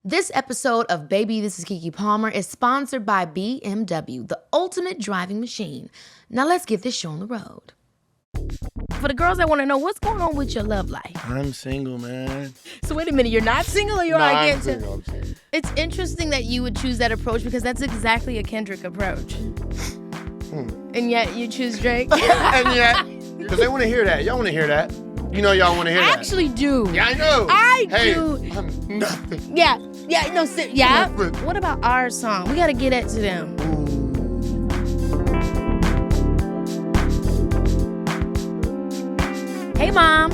This episode of Baby, This is Keke Palmer is sponsored by BMW, the ultimate driving machine. Now let's get this show on the road. For the girls that want to know, what's going on with your love life? I'm single, man. So wait a minute, you're not single or you're I'm single. It's interesting that you would choose that approach because that's exactly a Kendrick approach. And yet you choose Drake? And yet, because they want to hear that. Y'all want to hear that. You know y'all want to hear that. I actually do. Yeah, I know. I hey, do. I'm nothing. Yeah, no, yeah. What about our song? We got to get it to them. Hey, Mom.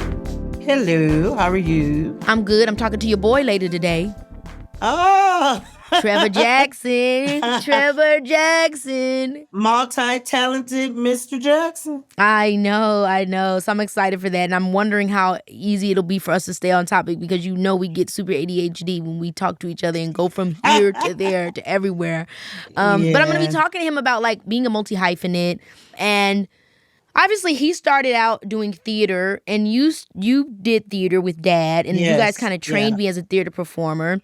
Hello, how are you? I'm good. I'm talking to your boy later today. Oh! Trevor Jackson. Trevor Jackson. Multi-talented Mr. Jackson. I know. So I'm excited for that. And I'm wondering how easy it'll be for us to stay on topic because you know we get super ADHD when we talk to each other and go from here to there to everywhere. But I'm going to be talking to him about like being a multi-hyphenate. And obviously he started out doing theater and you did theater with Dad. And you guys kind of trained me as a theater performer.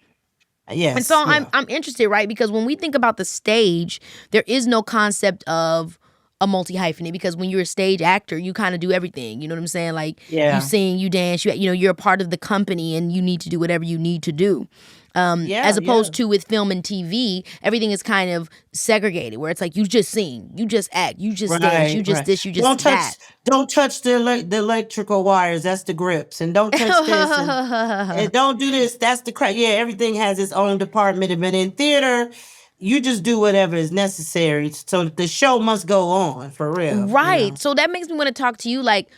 Yes. And so I'm interested, right? Because when we think about the stage, there is no concept of a multi-hyphenate because when you're a stage actor, you kind of do everything. You know what I'm saying? Like you sing, you dance, you're a part of the company and you need to do whatever you need to do. As opposed to with film and TV, everything is kind of segregated where it's like you just sing, you just act, you just dance, you just this, you just that. Don't touch the electrical wires. That's the grips. And don't touch this. And don't do this. That's the crack. Yeah, everything has its own department. But in theater, you just do whatever is necessary. So the show must go on, for real. Right. You know? So that makes me want to talk to you like,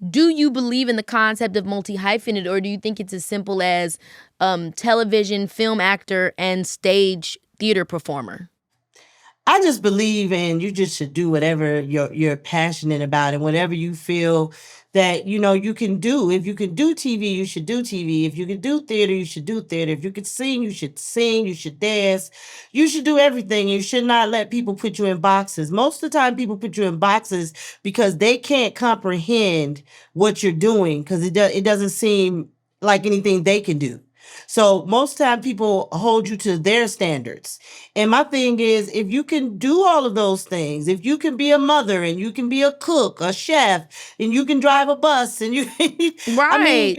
do you believe in the concept of multi-hyphenate or do you think it's as simple as television, film actor, and stage theater performer? I just believe in you just should do whatever you're passionate about and whatever you feel that, you can do. If you can do TV, you should do TV. If you can do theater, you should do theater. If you could sing, you should sing. You should dance. You should do everything. You should not let people put you in boxes. Most of the time, people put you in boxes because they can't comprehend what you're doing because it doesn't seem like anything they can do. So most of the time people hold you to their standards. And my thing is, if you can do all of those things, if you can be a mother and you can be a cook, a chef, and you can drive a bus and you, right. I mean,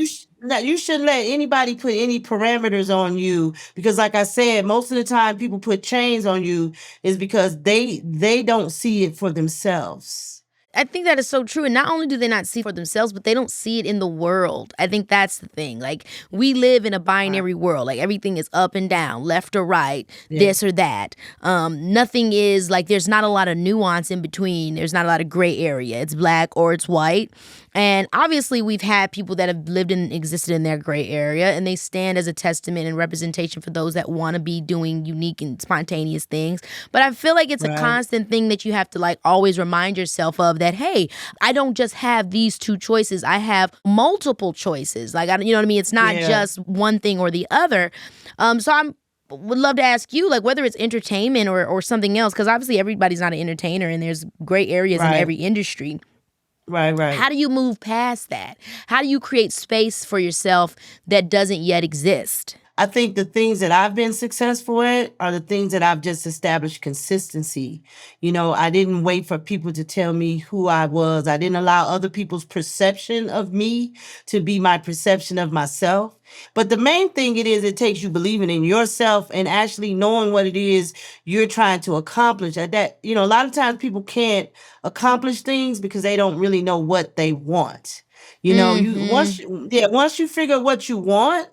you shouldn't let anybody put any parameters on you because like I said, most of the time people put chains on you is because they don't see it for themselves. I think that is so true. And not only do they not see it for themselves, but they don't see it in the world. I think that's the thing. Like, we live in a binary world. Like, everything is up and down, left or right, this or that. Nothing is, like, there's not a lot of nuance in between. There's not a lot of gray area. It's black or it's white. And obviously, we've had people that have lived and existed in their gray area, and they stand as a testament and representation for those that want to be doing unique and spontaneous things. But I feel like it's a constant thing that you have to, like, always remind yourself of that, hey, I don't just have these two choices. I have multiple choices. Like, you know what I mean? It's not just one thing or the other. So would love to ask you, like, whether it's entertainment or something else, because obviously everybody's not an entertainer and there's gray areas in every industry. Right. How do you move past that? How do you create space for yourself that doesn't yet exist? I think the things that I've been successful at are the things that I've just established consistency. I didn't wait for people to tell me who I was. I didn't allow other people's perception of me to be my perception of myself. But the main thing it takes you believing in yourself and actually knowing what it is you're trying to accomplish. A lot of times people can't accomplish things because they don't really know what they want. Once you figure what you want,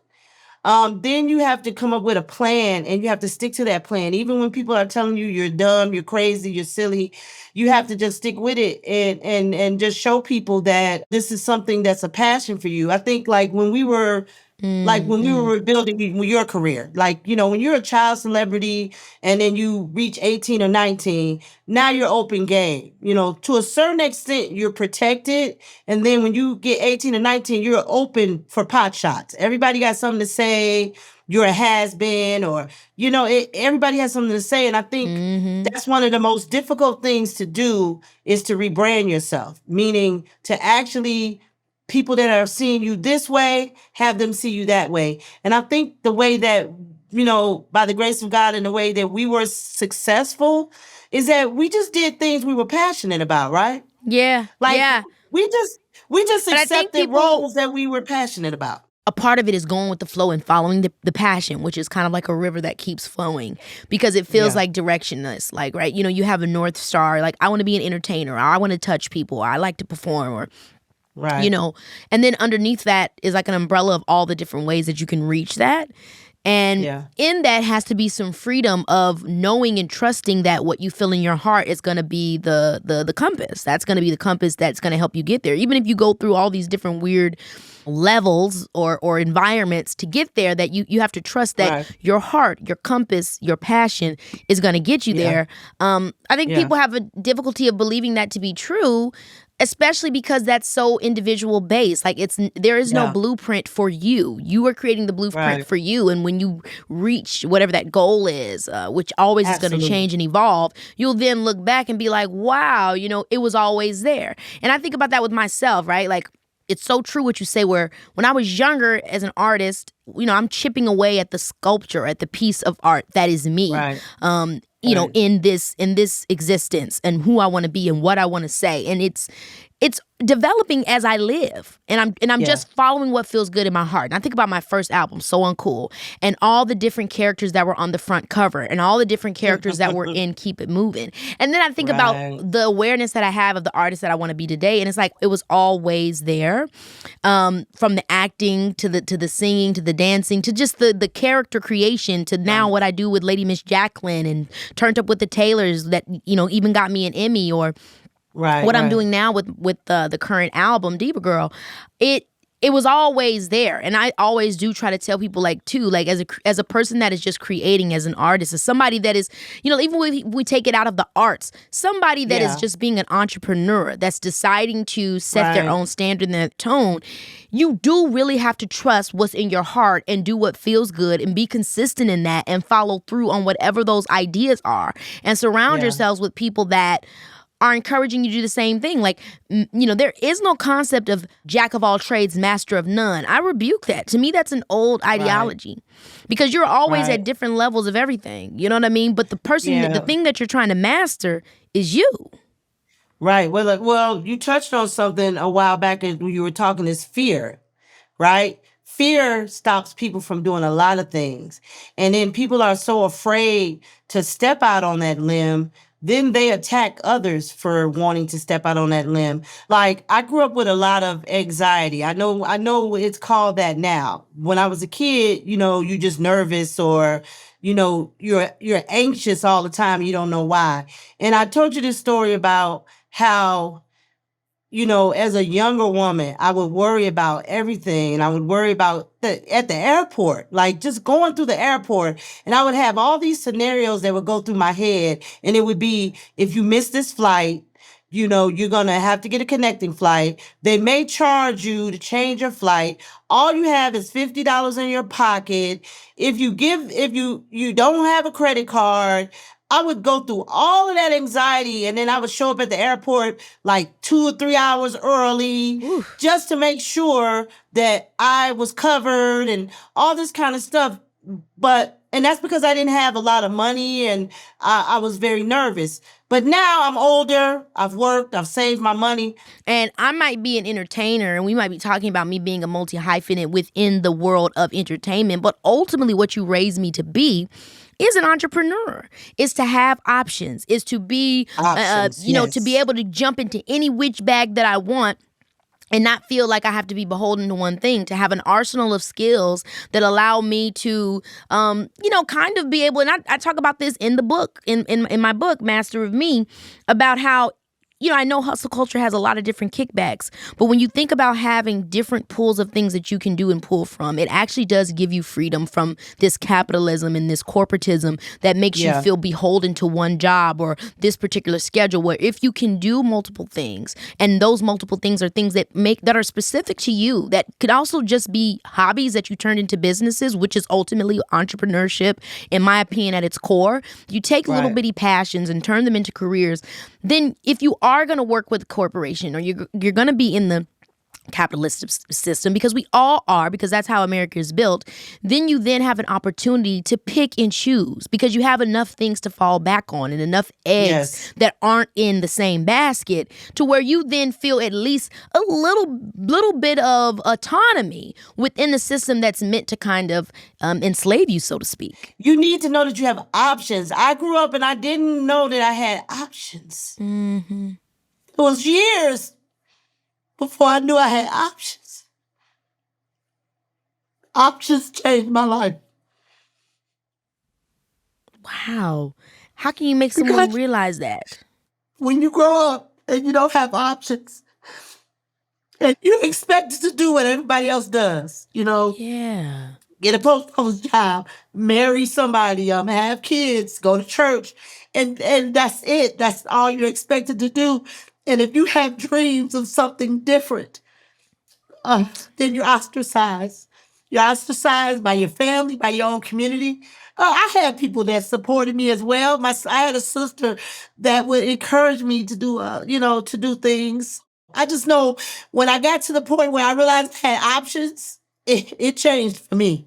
then you have to come up with a plan and you have to stick to that plan. Even when people are telling you you're dumb, you're crazy, you're silly, you have to just stick with it and just show people that this is something that's a passion for you. I think like when we were building your career, when you're a child celebrity and then you reach 18 or 19, now you're open game. To a certain extent, you're protected. And then when you get 18 or 19, you're open for pot shots. Everybody got something to say. You're a has-been or, everybody has something to say. And I think that's one of the most difficult things to do is to rebrand yourself, meaning to actually people that are seeing you this way, have them see you that way. And I think the way that by the grace of God, in the way that we were successful, is that we just did things we were passionate about, right? Yeah. Like Yeah. we just But I think accepted people, roles that we were passionate about. a part of it is going with the flow and following the passion, which is kind of like a river that keeps flowing, because it feels like directionless. Like, right, you have a North Star, like I want to be an entertainer, or I want to touch people, or I like to perform, or Right. And then underneath that is like an umbrella of all the different ways that you can reach that. And in that has to be some freedom of knowing and trusting that what you feel in your heart is going to be the compass. That's going to be the compass that's going to help you get there. Even if you go through all these different weird levels or environments to get there, that you have to trust that your heart, your compass, your passion is going to get you there. I think people have a difficulty of believing that to be true, especially because that's so individual based. Like there is no blueprint for you. You are creating the blueprint for you. And when you reach whatever that goal is, which always is going to change and evolve, you'll then look back and be like, wow, it was always there. And I think about that with myself, right? Like, it's so true what you say, where when I was younger as an artist, I'm chipping away at the sculpture, at the piece of art that is me. Right. In this existence, and who I want to be and what I want to say. And it's developing as I live, and I'm just following what feels good in my heart. And I think about my first album, So Uncool, and all the different characters that were on the front cover, and all the different characters that were in Keep It Moving. And then I think about the awareness that I have of the artist that I want to be today, and it's like it was always there, from the acting to the singing to the dancing to just the character creation to now what I do with Lady Miss Jacqueline and Turned Up with the Taylors that even got me an Emmy, or what I'm doing now with the current album, Diva Girl. It was always there. And I always do try to tell people, like, too, like as a person that is just creating, as an artist, as somebody that is, even when we take it out of the arts, somebody that is just being an entrepreneur, that's deciding to set their own standard and their tone, you do really have to trust what's in your heart and do what feels good and be consistent in that and follow through on whatever those ideas are, and surround yourselves with people that are encouraging you to do the same thing. Like, there is no concept of jack of all trades, master of none. I rebuke that. To me, that's an old ideology, because you're always at different levels of everything. You know what I mean? But the person, the thing that you're trying to master is you. Right. Well, you touched on something a while back when you were talking, is fear, right? Fear stops people from doing a lot of things. And then people are so afraid to step out on that limb. Then they attack others for wanting to step out on that limb. Like, I grew up with a lot of anxiety. I know it's called that now. When I was a kid, you're just nervous, or, you're anxious all the time. You don't know why. And I told you this story about how, as a younger woman, I would worry about everything. And I would worry about at the airport, like just going through the airport. And I would have all these scenarios that would go through my head. And it would be, if you miss this flight, you're going to have to get a connecting flight. They may charge you to change your flight. All you have is $50 in your pocket. If you don't have a credit card, I would go through all of that anxiety, and then I would show up at the airport like 2 or 3 hours early just to make sure that I was covered and all this kind of stuff. And that's because I didn't have a lot of money, and I was very nervous. But now I'm older, I've worked, I've saved my money. And I might be an entertainer, and we might be talking about me being a multi-hyphenate within the world of entertainment. But ultimately what you raised me to be is an entrepreneur, is to have options, is to be, to be able to jump into any which bag that I want and not feel like I have to be beholden to one thing, to have an arsenal of skills that allow me to, kind of be able, and I talk about this in the book, in my book, Master of Me, about how, I know hustle culture has a lot of different kickbacks, but when you think about having different pools of things that you can do and pull from, it actually does give you freedom from this capitalism and this corporatism that makes you feel beholden to one job or this particular schedule, where if you can do multiple things, and those multiple things are things that are specific to you, that could also just be hobbies that you turn into businesses, which is ultimately entrepreneurship, in my opinion, at its core. You take little bitty passions and turn them into careers. Then if you are going to work with a corporation, or you're going to be in the capitalist system, because we all are, because that's how America is built, then you then have an opportunity to pick and choose, because you have enough things to fall back on and enough eggs that aren't in the same basket, to where you then feel at least a little bit of autonomy within the system that's meant to kind of enslave you, so to speak. You need to know that you have options. I grew up and I didn't know that I had options. Mm-hmm. It was years before I knew I had options. Options changed my life. Wow. How can you make someone realize that? When you grow up and you don't have options, and you're expected to do what everybody else does, Yeah. Get a post office job, marry somebody, have kids, go to church, and that's it. That's all you're expected to do. And if you have dreams of something different, then you're ostracized. You're ostracized by your family, by your own community. I had people that supported me as well. I had a sister that would encourage me to do, to do things. I just know when I got to the point where I realized I had options, it changed for me.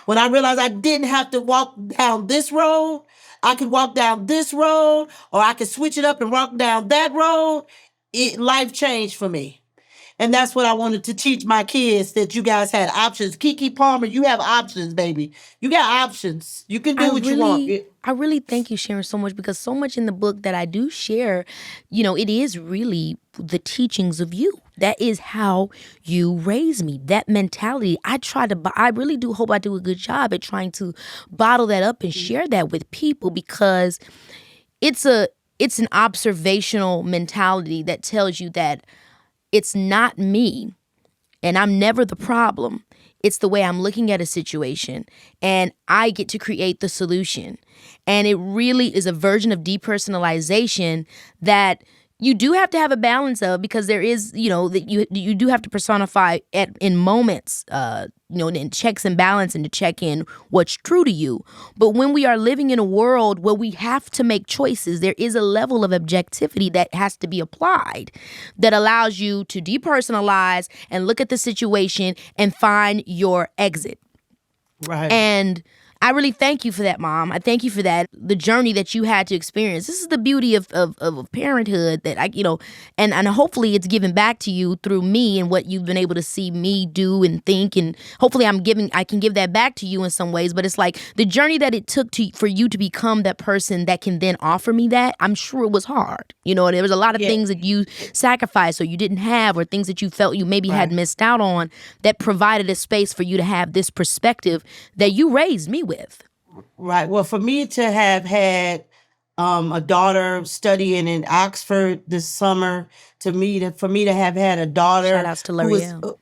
When I realized I didn't have to walk down this road, I could walk down this road, or I could switch it up and walk down that road, life changed for me. And that's what I wanted to teach my kids, that you guys had options. Keke Palmer, you have options, baby. You got options. You can do what you want. I really thank you, Sharon, so much, because so much in the book that I do share, it is really the teachings of you. That is how you raise me. That mentality. I really do hope I do a good job at trying to bottle that up and share that with people, because it's an observational mentality that tells you that it's not me and I'm never the problem. It's the way I'm looking at a situation, and I get to create the solution. And it really is a version of depersonalization that you do have to have a balance of, because there is, that you do have to personify in moments, in checks and balance, and to check in what's true to you. But when we are living in a world where we have to make choices, there is a level of objectivity that has to be applied that allows you to depersonalize and look at the situation and find your exit. Right. And I really thank you for that, Mom. I thank you for that, the journey that you had to experience. This is the beauty of parenthood, that and hopefully it's given back to you through me and what you've been able to see me do and think, and hopefully I can give that back to you in some ways. But it's like the journey that it took for you to become that person that can then offer me that. I'm sure it was hard. There was a lot of things that you sacrificed or you didn't have, or things that you felt you maybe had missed out on, that provided a space for you to have this perspective that you raised me with. Right. Well, for me to have had a daughter studying in Oxford this summer, for me to have had a daughter, shout outs to L'Oreal.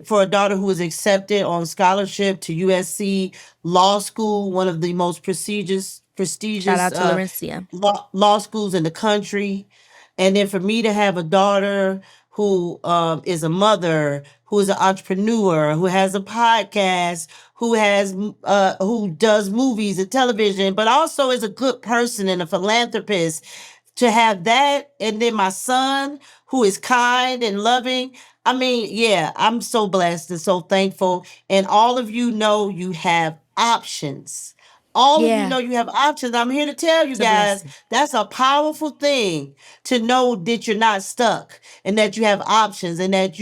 For a daughter who was accepted on scholarship to USC Law School, one of the most prestigious shout out to Laurencia. law schools in the country. And then for me to have a daughter who is a mother, who is an entrepreneur, who has a podcast, who does movies and television, but also is a good person and a philanthropist. To have that, and then my son, who is kind and loving. I mean, I'm so blessed and so thankful. And all of you know you have options. All of you know you have options. I'm here to tell you guys, that's a powerful thing, to know that you're not stuck and that you have options, and that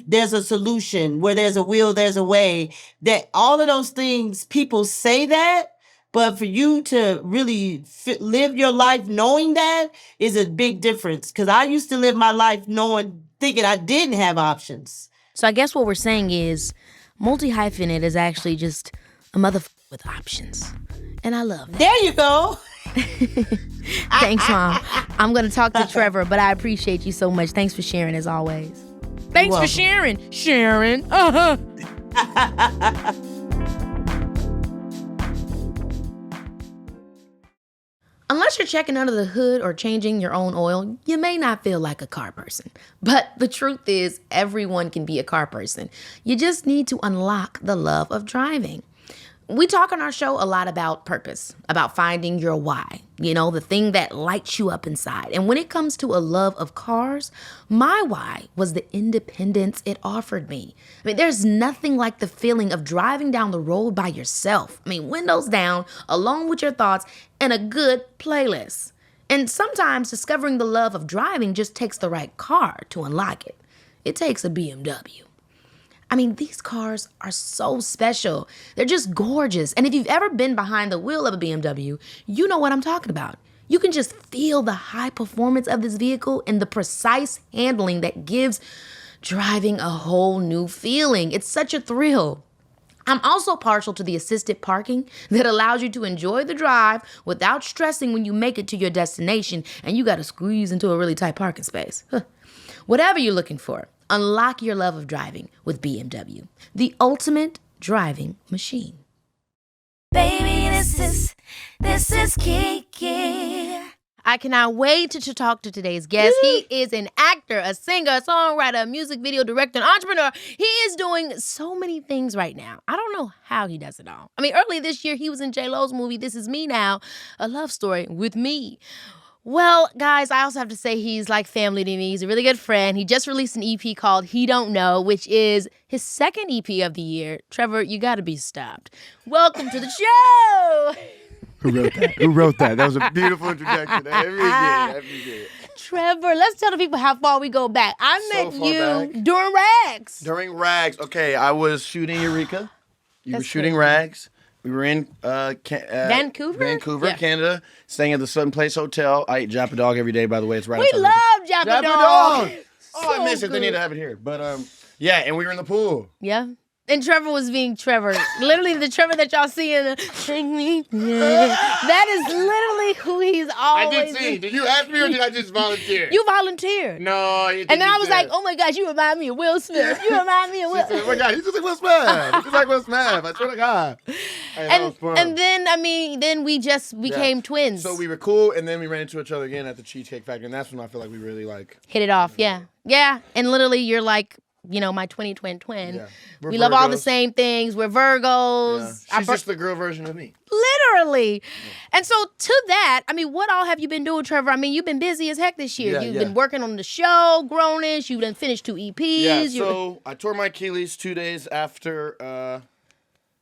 there's a solution. Where there's a will, there's a way. That all of those things, people say that, but for you to really live your life knowing that is a big difference. Because I used to live my life thinking I didn't have options. So I guess what we're saying is Multi-Hyphenate is actually just a motherfucker with options. And I love that. There you go. Thanks, Mom. I'm going to talk to Trevor, but I appreciate you so much. Thanks for sharing, as always. Thanks for sharing, Sharon. Unless you're checking under the hood or changing your own oil, you may not feel like a car person. But the truth is, everyone can be a car person. You just need to unlock the love of driving. We talk on our show a lot about purpose, about finding your why, the thing that lights you up inside. And when it comes to a love of cars, my why was the independence it offered me. There's nothing like the feeling of driving down the road by yourself. Windows down, alone with your thoughts, and a good playlist. And sometimes discovering the love of driving just takes the right car to unlock it. It takes a BMW. These cars are so special. They're just gorgeous. And if you've ever been behind the wheel of a BMW, you know what I'm talking about. You can just feel the high performance of this vehicle and the precise handling that gives driving a whole new feeling. It's such a thrill. I'm also partial to the assisted parking that allows you to enjoy the drive without stressing when you make it to your destination and you got to squeeze into a really tight parking space. Whatever you're looking for, unlock your love of driving with BMW, the ultimate driving machine. Baby, this is Keke. I cannot wait to talk to today's guest. He is an actor, a singer, a songwriter, a music video director, an entrepreneur. He is doing so many things right now. I don't know how he does it all. Earlier this year, he was in J-Lo's movie, This Is Me Now, a love story with me. Well, guys, I also have to say he's like family to me. He's a really good friend. He just released an EP called He Don't Know, which is his second EP of the year. Trevor, you got to be stopped. Welcome to the show. Who wrote that? Who wrote that? That was a beautiful introduction. Every day. Trevor, let's tell the people how far we go back. I met you during Rags. During Rags. Okay, I was shooting Eureka. You were shooting Rags. We were in Vancouver, yeah. Canada, staying at the Sutton Place Hotel. I eat Japa Dog every day, by the way. It's right outside. We love Japa Dog. I miss it. They need to have it here. But, yeah, and we were in the pool. Yeah. And Trevor was being Trevor. Literally the Trevor that y'all see in the that is literally who he's always. I did see. Did you ask me or did I just volunteer? You volunteered. No. And then I was like, oh my gosh, you remind me of Will Smith. You remind me of Will Smith. Oh my God, he's just like Will Smith. He's just like Will Smith. I swear to God. Hey, and then we just became twins. So we were cool, and then we ran into each other again at the Cheesecake Factory, and that's when I feel like we really hit it off. Yeah. Yeah. And literally you're like, my 2020 twin. Yeah. We love all the same things. We're Virgos. Yeah. She's just the girl version of me. Literally. Yeah. And so to that, what all have you been doing, Trevor? You've been busy as heck this year. You've been working on the show, Grownish. You've done finished 2 EPs. Yeah, so I tore my Achilles 2 days after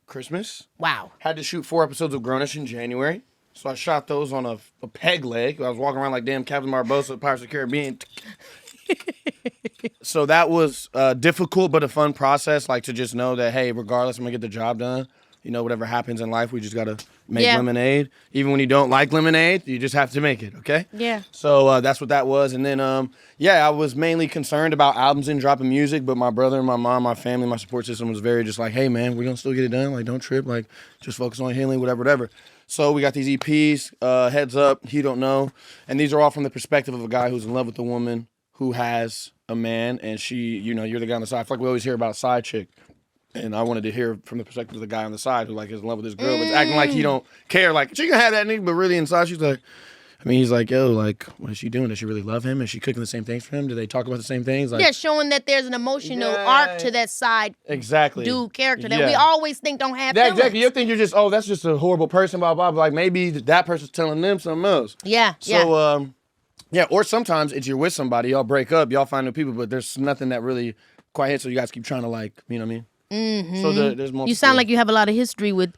Christmas. Wow. Had to shoot 4 episodes of Grownish in January. So I shot those on a peg leg. I was walking around like damn Captain Barbosa, Pirates of the Caribbean. So that was difficult, but a fun process, to just know that, hey, regardless, I'm going to get the job done. Whatever happens in life, we just got to make lemonade. Even when you don't like lemonade, you just have to make it, okay? Yeah. So that's what that was. And then, I was mainly concerned about albums and dropping music, but my brother and my mom, my family, my support system was very just like, hey, man, we're going to still get it done. Don't trip. Just focus on healing, whatever. So we got these EPs, Heads Up, He Don't Know. And these are all from the perspective of a guy who's in love with a woman who has a man, and she, you're the guy on the side. I feel like we always hear about a side chick. And I wanted to hear from the perspective of the guy on the side who, is in love with this girl, but acting like he don't care. She can have that nigga, but really inside she's like, he's like, yo, what is she doing? Does she really love him? Is she cooking the same things for him? Do they talk about the same things? Showing that there's an emotional arc to that side dude character that we always think don't have feelings. Exactly. You think you're just, that's just a horrible person, blah, blah, blah. Maybe that person's telling them something else. Yeah, So, or sometimes it's you're with somebody, y'all break up, y'all find new people, but there's nothing that really quite hits, so you guys keep trying to you know what I mean? Mm-hmm. So there's multiple. You sound like you have a lot of history with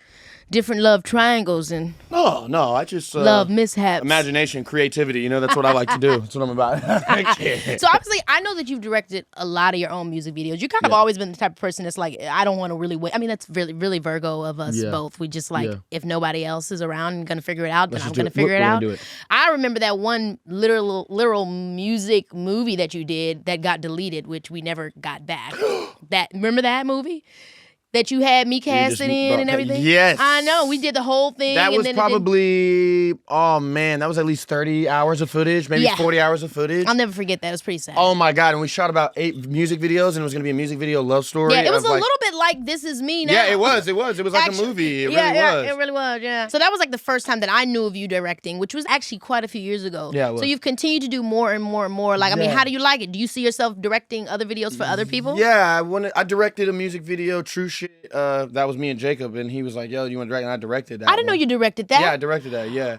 different love triangles and no, I just love mishaps. Imagination, creativity, that's what I like to do. That's what I'm about. So obviously, I know that you've directed a lot of your own music videos. You kind of always been the type of person that's like, I don't want to really wait. That's really, really Virgo of us both. We just if nobody else is around and gonna figure it out, then I'm gonna figure it out. I remember that one literal music movie that you did that got deleted, which we never got back. Remember that movie? That you had me casting in and everything? Yes. I know. We did the whole thing. That was probably, that was at least 30 hours of footage, maybe 40 hours of footage. I'll never forget that. It was pretty sad. Oh my God. And we shot about 8 music videos, and it was going to be a music video love story. Yeah, it was a little bit like This Is Me Now. Yeah, it was. It was like a movie. It really was. It really was, yeah. So that was the first time that I knew of you directing, which was actually quite a few years ago. Yeah, it was. So you've continued to do more and more and more. How do you like it? Do you see yourself directing other videos for other people? Yeah, I directed a music video, True shit, that was me and Jacob, and he was like, yo, you want to direct? And I directed that. I didn't know you directed that. Yeah, I directed that, yeah.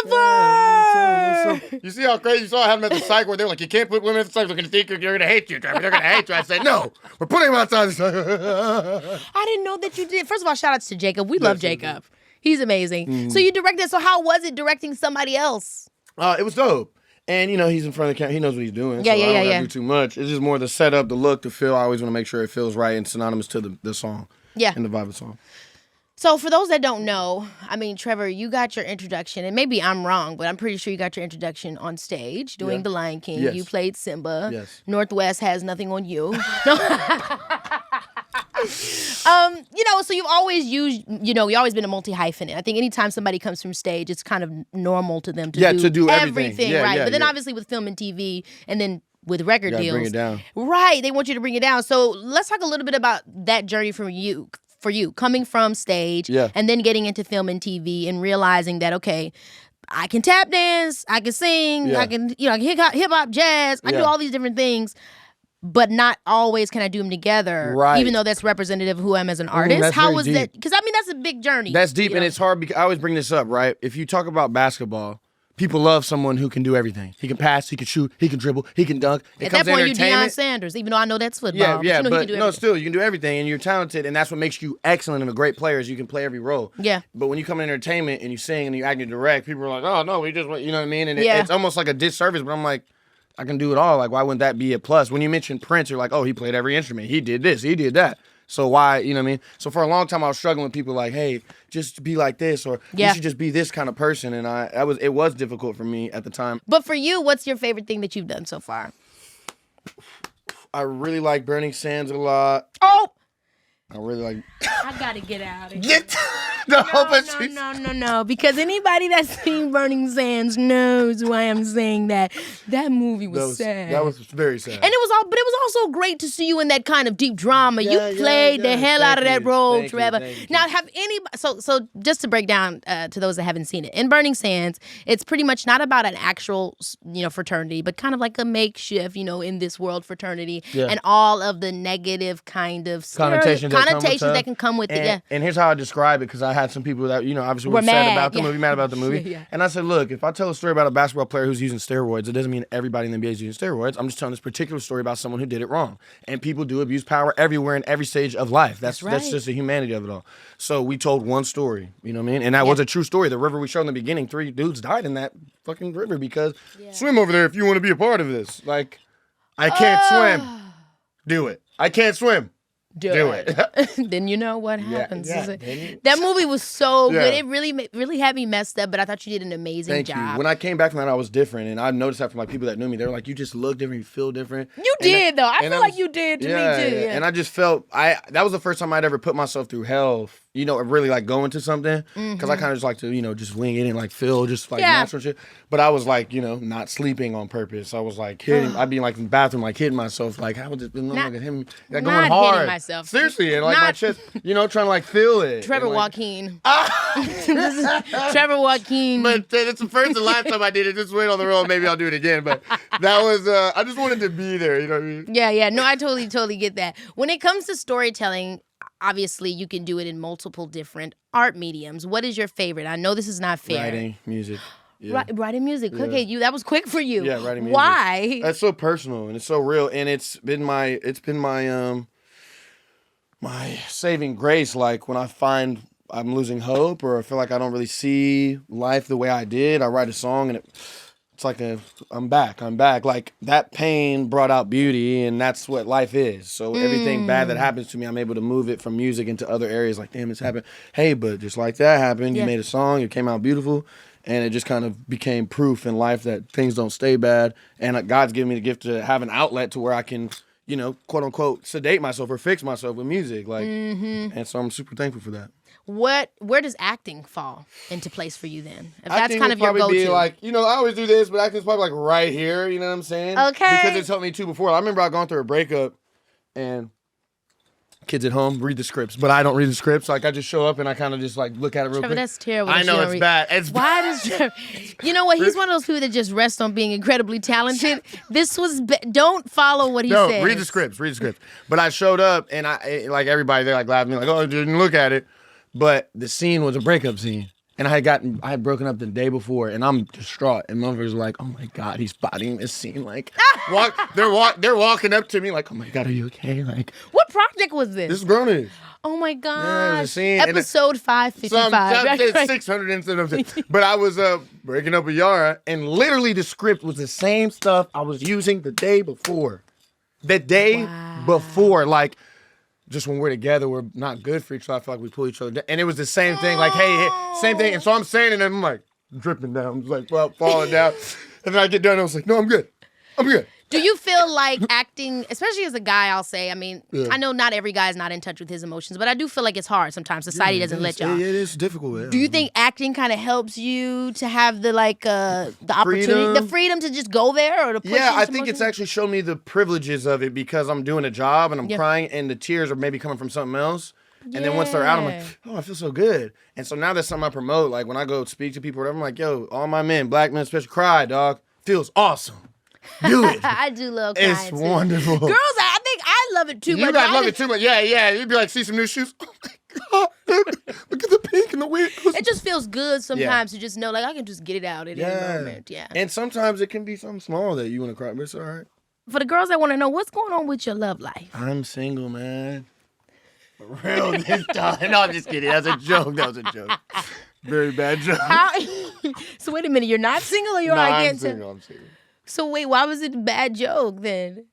Trevor! You see how crazy you saw I had him at the psych where they're like, you can't put women at the psych. They're going to think you're going to hate you, Trevor. They're going to hate you. I said, no, we're putting him outside the psych. I didn't know that you did. First of all, shout outs to Jacob. We love Jacob. He's amazing. So you directed. So how was it directing somebody else? It was dope. And, he's in front of the camera. He knows what he's doing. Yeah, so I don't yeah. gotta do too much. It's just more the setup, the look, the feel. I always want to make sure it feels right and synonymous to the song. Yeah. And the vibe of the song. So for those that don't know, I mean, Trevor, you got your introduction, and maybe I'm wrong, but I'm pretty sure you got your introduction on stage doing The Lion King. Yes. You played Simba. Yes. Northwest has nothing on you. So you've always used, you've always been a multi-hyphenate. I think anytime somebody comes from stage, it's kind of normal to them to do everything. right? Yeah, but then yeah. obviously with film and TV, and then with record deals, bring it down. Right? They want you to bring it down. So let's talk a little bit about that journey for you coming from stage and then getting into film and TV and realizing that, okay, I can tap dance, I can sing, I can, I can hip hop, jazz, I do all these different things, but not always can I do them together, even though that's representative of who I am as an artist. How was that? Because I mean, that's a big journey. That's deep, and it's hard because I always bring this up, right? If you talk about basketball, people love someone who can do everything. He can pass, he can shoot, he can dribble, he can dunk. At that point, you're Deion Sanders, even though I know that's football. Yeah, but still, you can do everything, and you're talented, and that's what makes you excellent and a great player is you can play every role. Yeah. But when you come in entertainment and you sing and you act and direct, people are like, oh, no, we just, you know what I mean? And it's almost like a disservice, but I'm like, I can do it all. Like, why wouldn't that be a plus? When you mention Prince, you're like, oh, he played every instrument. He did this, he did that. So why, you know what I mean? So for a long time, I was struggling with people like, hey, just be like this, or you should just be this kind of person. And it was difficult for me at the time. But for you, what's your favorite thing that you've done so far? I really like Burning Sands a lot. Oh! I really like... I gotta get out of here. Get No. Because anybody that's seen Burning Sands knows why I'm saying that. That movie was sad. That was very sad. And it was also great to see you in that kind of deep drama. You played the hell out of that role, Trevor. Now, have anybody? So just to break down to those that haven't seen it, in Burning Sands, it's pretty much not about an actual, fraternity, but kind of like a makeshift, in this world fraternity, and all of the negative kind of connotations that can come with it. Yeah. And here's how I describe it, because I had some people that obviously were sad about the movie, mad about the movie, and I said, look, if I tell a story about a basketball player who's using steroids, it doesn't mean everybody in the NBA is using steroids. I'm just telling this particular story about someone who did it wrong. And people do abuse power everywhere in every stage of life. That's just the humanity of it all. So we told one story, you know what I mean? And that was a true story. The river we showed in the beginning, 3 dudes died in that fucking river because swim over there if you want to be a part of this. Like, I can't swim. Do it. I can't swim. Do it. Then you know what happens. That movie was so good. It really had me messed up, but I thought you did an amazing job. Thank you. When I came back from that, I was different, and I noticed that from people that knew me. They were like, "You just look different. You feel different." You did, though. I feel like you did to me too. Yeah. And I just felt that was the first time I'd ever put myself through hell. Really like going to something, because I kind of just like to just wing it and like feel just like natural shit. But I was like not sleeping on purpose. I was like hitting. I'd be like in the bathroom like hitting myself like how would this look at him like going hard. Hitting myself. Seriously, and like my chest, trying to like feel it. Trevor Joaquin. Trevor Joaquin. But it's the first and last time I did it. Just wait on the roll. Maybe I'll do it again. But that was I just wanted to be there. You know what I mean? Yeah. No, I totally get that. When it comes to storytelling, obviously, you can do it in multiple different art mediums. What is your favorite? I know this is not fair. Writing, music. Yeah. Writing music. Yeah. Okay, that was quick for you. Yeah, writing music. Why? That's so personal and it's so real, and it's been my my saving grace. Like when I find I'm losing hope or I feel like I don't really see life the way I did, I write a song and it's like I'm back. Like that pain brought out beauty, and that's what life is. So everything bad that happens to me, I'm able to move it from music into other areas. Like, damn, it's happened. Hey, but just like that happened, you made a song, it came out beautiful, and it just kind of became proof in life that things don't stay bad. And God's given me the gift to have an outlet to where I can, quote unquote, sedate myself or fix myself with music. Like, and so I'm super thankful for that. Where does acting fall into place for you then? If that's acting kind of your go-to. Be like, I always do this, but acting's probably like right here, you know what I'm saying? Okay. Because it's helped me too before. I remember I gone through a breakup and Kids at home read the scripts, but I don't read the scripts. Like I just show up and I kind of just like look at it real Trevor, quick. that's terrible. I know it's bad. It's Why bad. does Trevor? You know what? He's one of those people that just rest on being incredibly talented. This was don't follow what he says. No, read the scripts. But I showed up and like everybody they like laughed at me like, oh, I didn't look at it. But the scene was a breakup scene. And I had broken up the day before, and I'm distraught. And motherfuckers were like, "Oh my God, he's bodying this scene." Like, they're walking up to me like, "Oh my God, are you okay?" Like, what project was this? this is Grown-ish. Oh my God! Yeah, the scene, Episode 555. Some 600 instead of. But I was breaking up with Yara, and literally the script was the same stuff I was using the day before. The day before, like. Just when we're together, we're not good for each other. I feel like we pull each other down. And it was the same thing, like, hey, same thing. And so I'm saying it, and I'm like, dripping down. I'm just like, well, falling down. And then I get done, and I was like, no, I'm good. Do you feel like acting, especially as a guy, I'll say, I mean, I know not every guy is not in touch with his emotions, but I do feel like it's hard sometimes. Society doesn't let y'all. It is difficult. Yeah. Do you think acting kind of helps you to have the opportunity, the freedom to just go there or to push Yeah, I into think it's emotions? actually shown me the privileges of it because I'm doing a job and I'm crying and the tears are maybe coming from something else. And then once they're out, I'm like, oh, I feel so good. And so now that's something I promote. Like when I go speak to people or whatever, I'm like, yo, all my men, black men especially, cry, dog. Feels awesome. Do it. I do love crying It's too. wonderful. Girls, I think I love it too much. You guys love it too much. Yeah. You'd be like, see some new shoes. Oh my God. Look at the pink and the weird. It just feels good sometimes to just know, like, I can just get it out at any moment. Yeah. And sometimes it can be something small that you want to cry, but it's all right. For the girls that want to know, what's going on with your love life? I'm single, man. For real this time. No, I'm just kidding. That was a joke. Very bad joke. So wait a minute, you're not single or you're No, I'm against it? single. I'm single. So wait, why was it a bad joke then?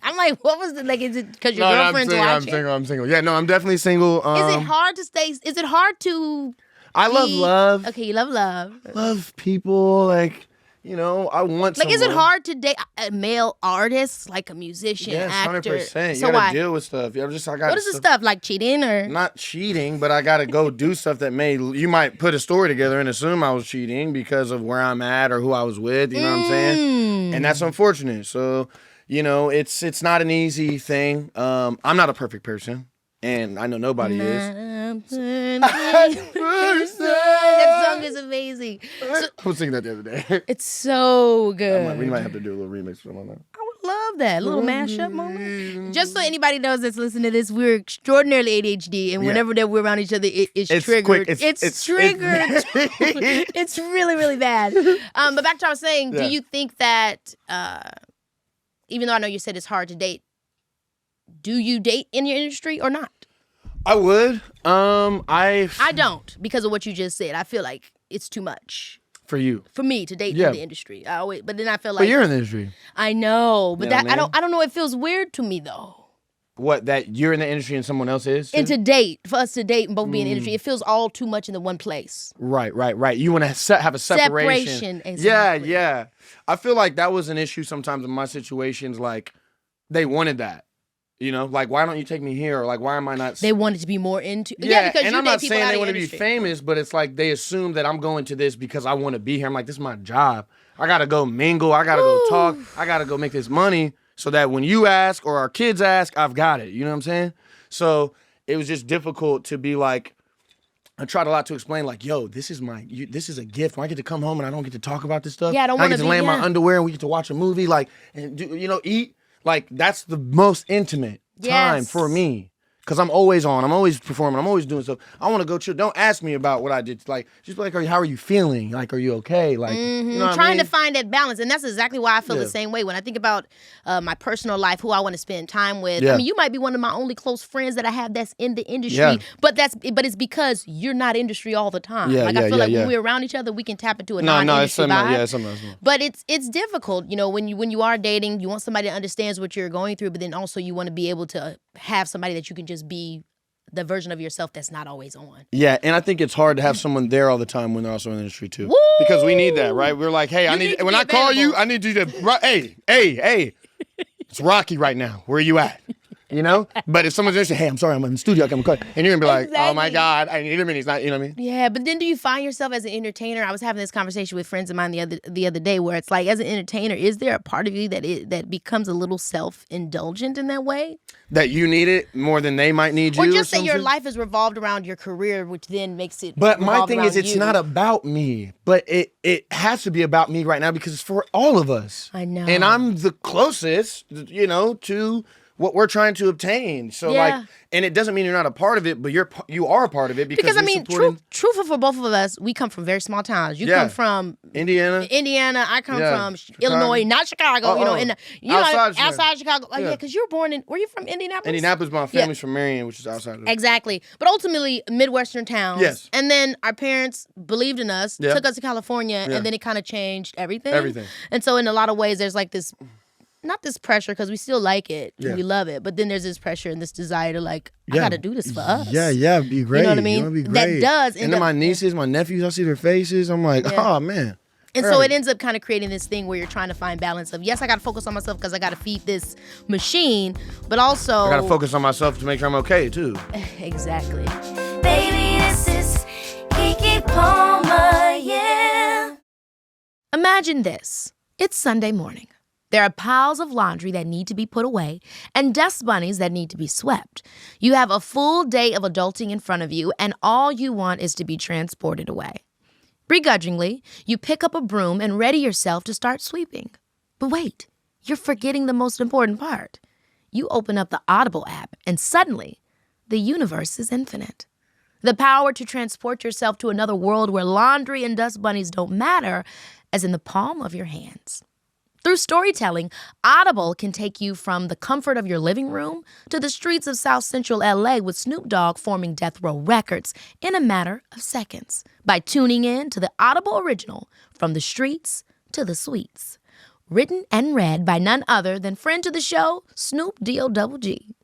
I'm like, what was it? Like, is it because your girlfriend's watching? I'm single. Yeah, no, I'm definitely single. Is it hard to stay? Is it hard to? I love love. Okay, you love love. Love people. Like, you know, I want Like, is it someone. hard to date a male artist, like a musician, Yes, actor? 100%. So You gotta why? deal with stuff. I got What is the stuff, like cheating or? Not cheating, but I gotta go do stuff that you might put a story together and assume I was cheating because of where I'm at or who I was with, you know what I'm saying? And that's unfortunate. So, you know, it's not an easy thing. I'm not a perfect person, and I know nobody is. That song is amazing. So, I was singing that the other day. it's so good. We might have to do a little remix on that. I would love that little mashup moment. Just so anybody knows that's listening to this, we're extraordinarily ADHD, and whenever that we're around each other, it's triggered. Quick. It's triggered. It's really, really bad. But back to what I was saying, do you think that, even though I know you said it's hard to date, do you date in your industry or not? I would. I don't, because of what you just said. I feel like it's too much. For you. For me to date in the industry. But then I feel like. But you're in the industry. I know. But You know that what I mean? I don't know, it feels weird to me though. What, that you're in the industry and someone else is? Too? And to date, for us to date and both be in the industry, it feels all too much in the one place. Right. You want to have a separation. Exactly. Yeah. I feel like that was an issue sometimes in my situations. Like, they wanted that. You know, like, why don't you take me here? Or like, why am I not? They wanted to be more into. Yeah, because and you I'm date not people saying out they of want to the be industry. famous, but it's like they assume that I'm going to this because I want to be here. I'm like, this is my job. I gotta go mingle. I gotta go talk. I gotta go make this money so that when you ask or our kids ask, I've got it. You know what I'm saying? So it was just difficult to be like. I tried a lot to explain, like, yo, this is a gift. When I get to come home and I don't get to talk about this stuff. Yeah, I don't I want get to lay in my underwear and we get to watch a movie, like, and do, eat. Like, that's the most intimate time for me. Because I'm always on. I'm always performing. I'm always doing stuff. I want to go chill. Don't ask me about what I did. Like, just be like, how are you feeling? Like, are you okay? Like, you know what Trying I mean? to find that balance. And that's exactly why I feel the same way. When I think about my personal life, who I want to spend time with. I mean, you might be one of my only close friends that I have that's in the industry. But it's because you're not industry all the time. I feel like when we're around each other, we can tap into a non-industry vibe. It's something else. But it's difficult, when you are dating, you want somebody that understands what you're going through, but then also you want to be able to have somebody that you can just be the version of yourself that's not always on. Yeah, and I think it's hard to have someone there all the time when they're also in the industry too. Woo! Because we need that, right? We're like, hey, when I call you, I need you to, hey, it's Rocky right now. Where are you at? you know? But if someone's interested, hey, I'm sorry, I'm in the studio, I can cut. And you're gonna be like, oh my Exactly. God, I need a minute. It's not, you know what I mean? Yeah, but then do you find yourself as an entertainer? I was having this conversation with friends of mine the other day where it's like, as an entertainer, is there a part of you that becomes a little self-indulgent in that way? That you need it more than they might need you. Or just say your something? life is revolved around your career, which then makes it. But my revolved thing around is, it's you. not about me, but it has to be about me right now because it's for all of us. I know. And I'm the closest, you know, to what we're trying to obtain. So Yeah. like, and it doesn't mean you're not a part of it, but you are a part of it because I you're mean, supporting truthful for both of us, we come from very small towns. You come from Indiana. I come Yeah. from Chicago. Illinois, not Chicago. You know, and outside Chicago. Yeah. Because you were born in. Were you from Indianapolis? Indianapolis, my family's from Marion, which is outside of Exactly. But ultimately, Midwestern towns. Yes. And then our parents believed in us, Yeah. took us to California, Yeah. and then it kind of changed everything. Everything. And so in a lot of ways, there's like this, not this pressure, because we still like it. Yeah. And we love it. But then there's this pressure and this desire to like, I got to do this for us. Yeah, be great. You know what I mean? You wanna be That great. does And end then up- my nieces, my nephews, I see their faces. I'm like, Yeah. oh man. And so Right. it ends up kind of creating this thing where you're trying to find balance of, yes, I got to focus on myself because I got to feed this machine, but also... I gotta focus on myself to make sure I'm okay too. Exactly. Baby, this is Keke Palmer, yeah. Imagine this. It's Sunday morning. There are piles of laundry that need to be put away and dust bunnies that need to be swept. You have a full day of adulting in front of you, and all you want is to be transported away. Begrudgingly, you pick up a broom and ready yourself to start sweeping. But wait, you're forgetting the most important part. You open up the Audible app, and suddenly, the universe is infinite. The power to transport yourself to another world where laundry and dust bunnies don't matter, as in the palm of your hands. Through storytelling, Audible can take you from the comfort of your living room to the streets of South Central LA with Snoop Dogg forming Death Row Records in a matter of seconds by tuning in to the Audible original From the Streets to the Suites. Written and read by none other than friend to the show, Snoop D-O-double-G.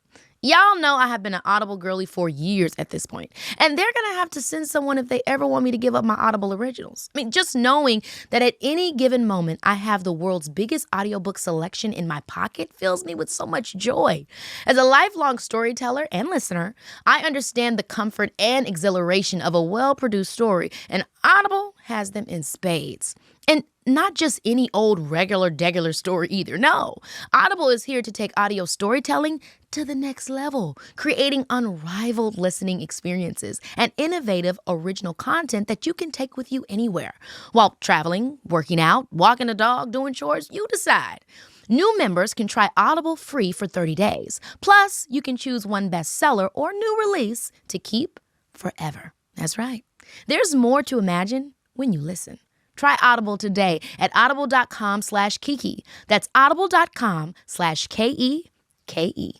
Y'all know I have been an Audible girly for years at this point, and they're going to have to send someone if they ever want me to give up my Audible originals. I mean, just knowing that at any given moment I have the world's biggest audiobook selection in my pocket fills me with so much joy. As a lifelong storyteller and listener, I understand the comfort and exhilaration of a well-produced story, and Audible has them in spades. And not just any old regular story either. No, Audible is here to take audio storytelling to the next level, creating unrivaled listening experiences and innovative original content that you can take with you anywhere. While traveling, working out, walking the dog, doing chores, you decide. New members can try Audible free for 30 days. Plus, you can choose one bestseller or new release to keep forever. That's right. There's more to imagine when you listen. Try Audible today at audible.com/Keke. That's audible.com/Keke.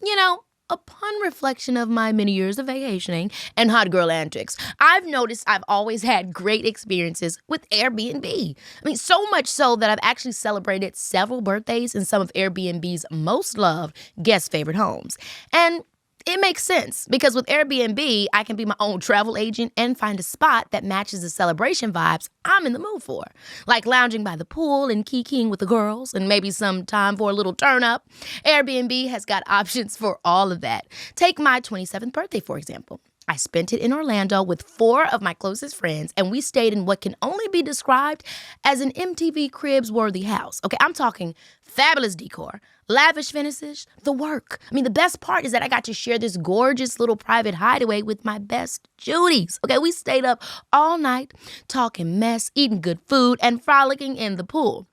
You know, upon reflection of my many years of vacationing and hot girl antics, I've noticed I've always had great experiences with Airbnb. I mean, so much so that I've actually celebrated several birthdays in some of Airbnb's most loved guest favorite homes. And it makes sense because with Airbnb, I can be my own travel agent and find a spot that matches the celebration vibes I'm in the mood for. Like lounging by the pool and kikiing with the girls and maybe some time for a little turn up. Airbnb has got options for all of that. Take my 27th birthday, for example. I spent it in Orlando with 4 of my closest friends, and we stayed in what can only be described as an MTV Cribs-worthy house. Okay, I'm talking fabulous decor, lavish finishes, the work. I mean, the best part is that I got to share this gorgeous little private hideaway with my best Judies. Okay, we stayed up all night, talking mess, eating good food, and frolicking in the pool.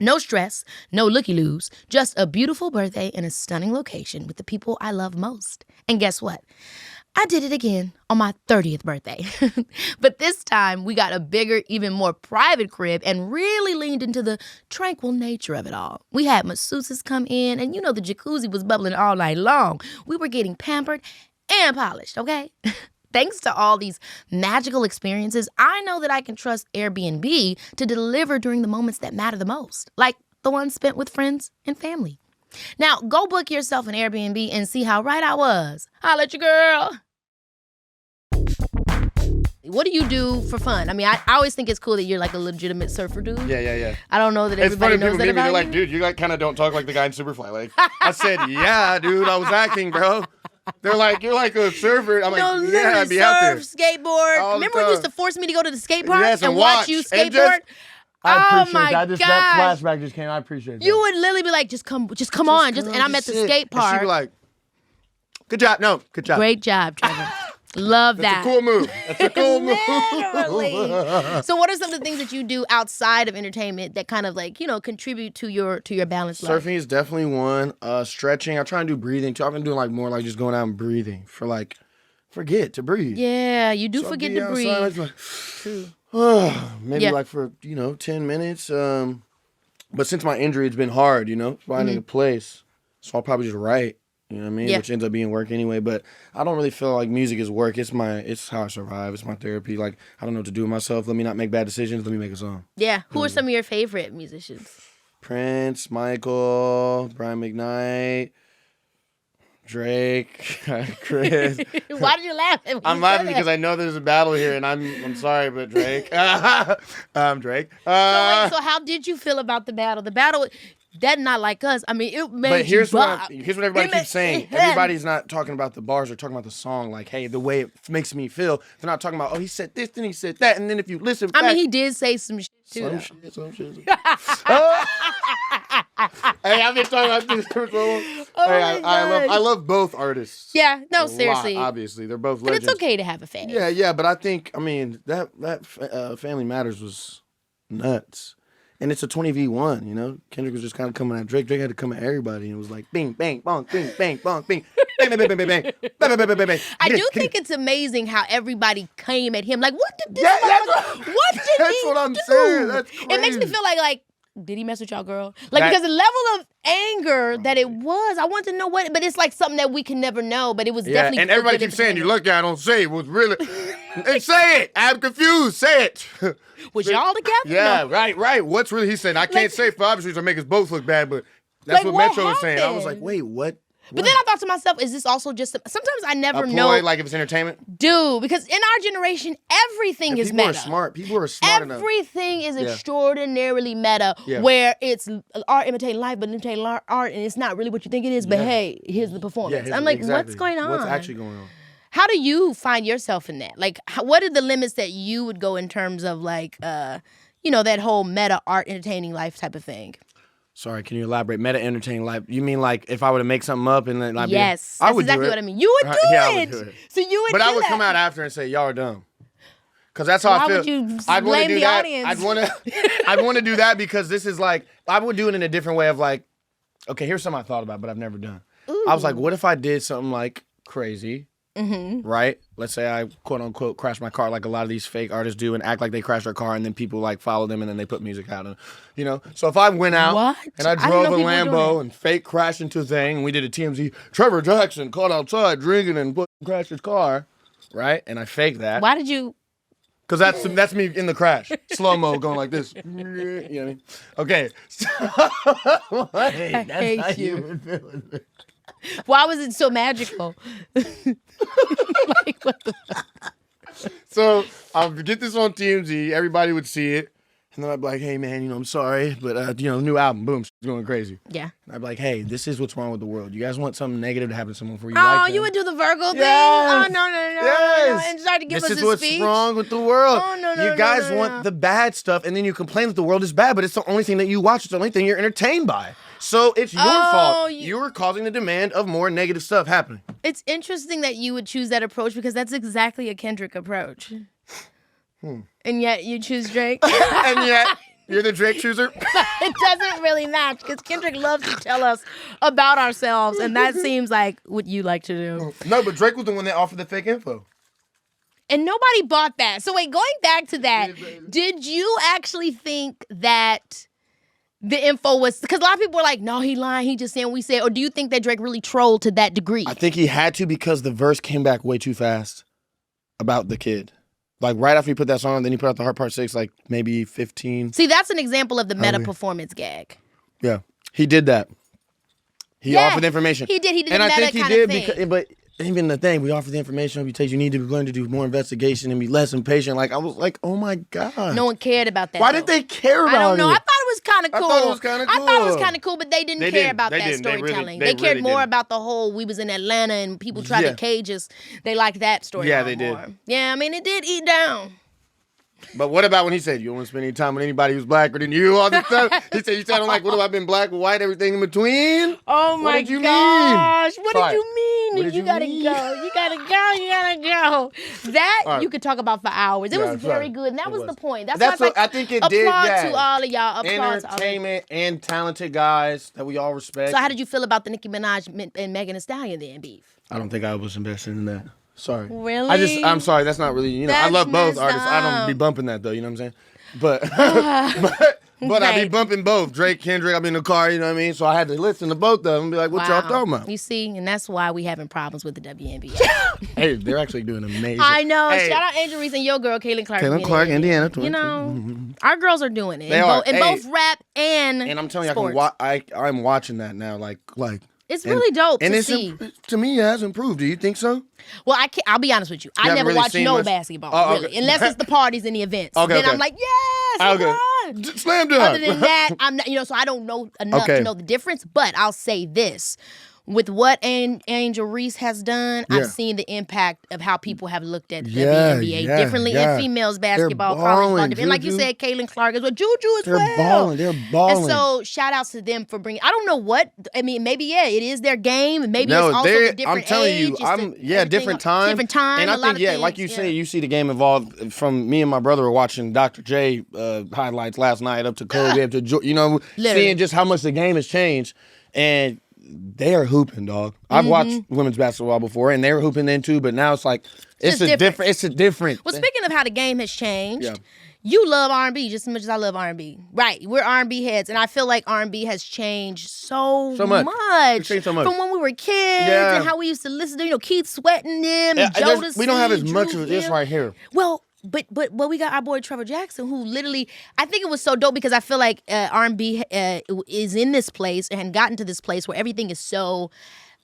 No stress, no looky-loos, just a beautiful birthday in a stunning location with the people I love most. And guess what? I did it again on my 30th birthday. But this time, we got a bigger, even more private crib and really leaned into the tranquil nature of it all. We had masseuses come in, and you know the jacuzzi was bubbling all night long. We were getting pampered and polished, okay? Thanks to all these magical experiences, I know that I can trust Airbnb to deliver during the moments that matter the most, like the ones spent with friends and family. Now, go book yourself an Airbnb and see how right I was. Holla at your girl. What do you do for fun? I mean, I always think it's cool that you're like a legitimate surfer dude. Yeah. I don't know that It's funny everybody when knows people that meet me, about they're like, you. dude, you like kind of don't talk like the guy in Superfly. Like, I said, yeah, dude, I was acting, bro. They're like, you're like a surfer. I'm No, like, yeah, I'd be surf, out there. skateboard. All the Remember when you used to time. force me to go to the skate park Yes, and and watch you and skateboard? I appreciate my that. gosh. That flashback just came. I appreciate that. You would literally be like, just come on. And I'm at the sit. skate And park. she'd be like, good job. No, good job. Great job, Trevor. Love That's that. a cool move. That's a cool move. Literally. So what are some of the things that you do outside of entertainment that kind of like, contribute to your balanced life? Surfing is definitely one. Stretching. I try and do breathing too. I've been doing like more like just going out and breathing for like, forget to breathe. Yeah, you do So I'll forget be to outside, breathe. like, maybe Yeah. like for 10 minutes. But since my injury, it's been hard, finding a place. So I'll probably just write. You know what I mean? Yeah. Which ends up being work anyway. But I don't really feel like music is work. It's how I survive. It's my therapy. Like, I don't know what to do with myself. Let me not make bad decisions. Let me make a song. Yeah. Who are some of your favorite musicians? Prince, Michael, Brian McKnight, Drake, Chris. Why did you laugh? I'm laughing because I know there's a battle here, and I'm sorry, but Drake. Drake. So how did you feel about the battle? The battle, that not like us. I mean, it made But here's you what bop. everybody keeps saying. Everybody's not talking about the bars. They're talking about the song. Like, hey, the way it makes me feel. They're not talking about, oh, he said this, then he said that, and then if you listen back. I mean, he did say some shit too. Some shit. Hey, I've been talking about this for so long. Oh I love both artists. Yeah, no, a seriously. lot, obviously, they're both But legends. it's okay to have a fan. Yeah, but I think, that Family Matters was nuts. And it's a 20v1, Kendrick was just kind of coming at Drake. Drake had to come at everybody, and it was like, bing, bang, bong, bing, bang, bong, bing, bang, bang, bang, bang, bang, bang, bang, bang, bang, bang. I do think it's amazing how everybody came at him. Like, what did this That's what did that's he what I'm do? saying. That's It makes me crazy. feel like, did he mess with y'all, girl? Like, That- because the level of anger that it was, I want to know but it's like something that we can never know, but it was definitely. and everybody good keeps saying, you entertainment. lucky I don't say it was really. And say it. I'm confused. Say it. Was y'all together? Yeah, No. right. What's really he saying? I can't say for obvious reasons to make us both look bad, but that's Like, what what Metro was saying. I was like, happened? wait, what? But then I thought to myself, is this also just sometimes I never A know, ploy, like if it's entertainment? dude, because in our generation, everything is People meta. are smart. People are smart enough. Everything is Yeah. extraordinarily meta, Yeah. where it's art imitating life, but imitating art, and it's not really what you think it is. But Yeah. hey, here's the performance. Yeah, I'm like, exactly. what's going on? What's actually going on? How do you find yourself in that? Like, what are the limits that you would go in terms of like, that whole meta art entertaining life type of thing? Sorry, can you elaborate? Meta entertaining life. You mean like if I were to make something up and then like Yes, I that's would exactly do it. what I mean. You would do Yeah, I it. would do it. So you would. But do I would that. come out after and say y'all are dumb. Cause that's how Why I feel. would you I'd wanna blame do the that. audience? I'd want to do that because this is like I would do it in a different way of like, okay, here's something I thought about but I've never done. I was like, what if I did something like crazy? Mm-hmm. Right? Let's say I quote unquote crash my car like a lot of these fake artists do and act like they crashed their car and then people like follow them and then they put music out and So if I went out What? and I I didn't drove know a people were doing Lambo that. and fake crashed into a thing and we did a TMZ, Trevor Jackson caught outside drinking and crashed his car, right? And I faked that. Why did you? Because that's me in the crash. Slow-mo going like this. You know what I mean? Okay. I hate you. Why was it so magical? Like, what the fuck? So I'll get this on TMZ. Everybody would see it. And then I'd be like, hey, man, I'm sorry. But, new album. Boom. It's going crazy. Yeah. And I'd be like, hey, this is what's wrong with the world. You guys want something negative to happen to someone before you Oh, like them. you would do the Virgo thing? Yes. Oh, no. Yes. And start to give this us is a what's speech. wrong with the world. Oh, no, you guys no. want the bad stuff, and then you complain that the world is bad, but it's the only thing that you watch. It's the only thing you're entertained by. So it's your fault. You're causing the demand of more negative stuff happening. It's interesting that you would choose that approach because that's exactly a Kendrick approach. And yet you choose Drake. And yet, you're the Drake chooser. It doesn't really match because Kendrick loves to tell us about ourselves, and that seems like what you like to do. No, but Drake was the one that offered the fake info. And nobody bought that. So wait, going back to that, did you actually think that the info was, because a lot of people were like, no, he lying, he just saying we said, or do you think that Drake really trolled to that degree? I think he had to because the verse came back way too fast about the kid. Like right after he put that song, then he put out the Heart Part 6, like maybe 15. See, that's an example of the meta performance gag. Yeah, he did that. He offered information. He did and the I meta think he kind did of thing. but even the thing, we offer the information you need to be willing to do more investigation and be less impatient. Like, I was like, oh my God. No one cared about that. Why did they care about it? I don't know. I thought it was kind of cool. I thought it was kind of cool. I thought it was kind of cool, but they didn't care about that didn't. storytelling. They cared really more didn't. about the whole, we was in Atlanta and people tried to cage us. They liked that story Yeah, more. they did. Yeah, I mean, it did eat down. But what about when he said, you don't want to spend any time with anybody who's blacker than you, all this stuff? He said, you sound like, what have I been, black or white, everything in between? Oh my What did you gosh. mean? What did you mean? You gotta go. You gotta go. You gotta go. That you could talk about for hours. It was very good. And that was the point. That's why I think it applaud did that. to all of y'all. Applaud Entertainment and talented guys that we all respect. So how did you feel about the Nicki Minaj and Megan Thee Stallion then beef? I don't think I was invested in that. Sorry. Really? I'm sorry. That's not really, I love both artists. I don't be bumping that though, you know what I'm saying? But but I be bumping both. Drake, Kendrick, I'm in the car, you know what I mean? So I had to listen to both of them and be like, what y'all talking about? You see, and that's why we having problems with the WNBA. Hey, they're actually doing amazing. I know. Hey. Shout out Angel Reese and your girl, Caitlin Clark. Caitlin Clark, Indiana. You know, our girls are doing it. They are. In both rap and I'm telling you, sports. I'm watching that now, like. It's really dope to see. To me, it has improved. Do you think so? Well, I'll be honest with you. I never really watch seen no much? basketball, really, unless it's the parties and the events. Okay, then okay. I'm like, yes, LeBron. Slam dunk. Other than that, I'm not. So I don't know enough to know the difference. But I'll say this. With what Angel Reese has done, I've seen the impact of how people have looked at the WNBA differently in females basketball, college ball. And like you said, Caitlin Clark as well, Juju as well. They're balling. And so shout outs to them for bringing, I don't know what, I mean, maybe, it is their game. Maybe it's also a different I'm telling age. you, different time. Different time. And I think, like you say, you see the game evolve from me and my brother were watching Dr. J highlights last night up to Kobe, up to, seeing just how much the game has changed. And they are hooping, dog. I've watched women's basketball before, and they were hooping then too. But now it's like it's a different. Well, speaking of how the game has changed, you love R&B just as much as I love R&B. Right, we're R&B heads, and I feel like R&B has changed so much. It's changed so much from when we were kids and how we used to listen to Keith Sweating them, and Jodeci. We don't have as much of this right here. Well, But we got our boy Trevor Jackson, who literally, I think it was so dope because I feel like R&B is in this place and gotten to this place where everything is so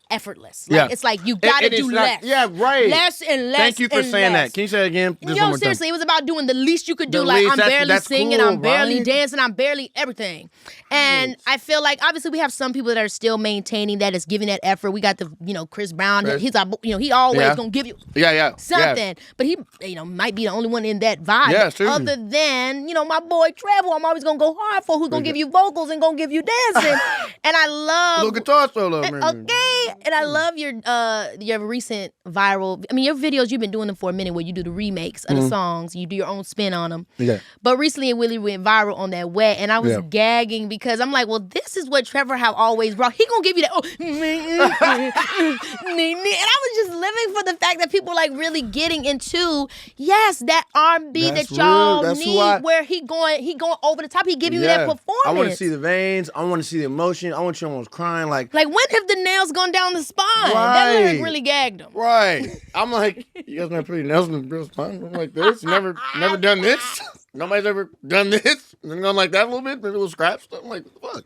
effortless. Like, it's like you gotta do less. Less and less. Thank you for saying that. Can you say it again? Seriously, it was about doing the least you could do. Like, I'm barely singing, I'm barely dancing, I'm barely everything. And I feel like obviously we have some people that are still maintaining that, is giving that effort. We got the Chris Brown. He's our, he always gonna give you something. But he might be the only one in that vibe. Yeah, true. Other than my boy Trevor, I'm always gonna go hard for, who's gonna give you vocals and gonna give you dancing. And I love little guitar solo. And I love your recent viral. I mean, your videos, you've been doing them for a minute, where you do the remakes of the songs. You do your own spin on them. Yeah. But recently, it really went viral on that Wet, and I was gagging because I'm like, well, this is what Trevor have always brought. He gonna give you that. And I was just living for the fact that people like really getting into that R&B that y'all need, where he going over the top. He give you that performance. I want to see the veins. I want to see the emotion. I want you almost crying like when have the nails gone down the spine? That lyric really gagged him. Right. I'm like, you guys not pretty nails in the spine. I'm like this. Never done this. Nobody's ever done this. And gone like that a little bit, maybe a little scratch. I'm like, what?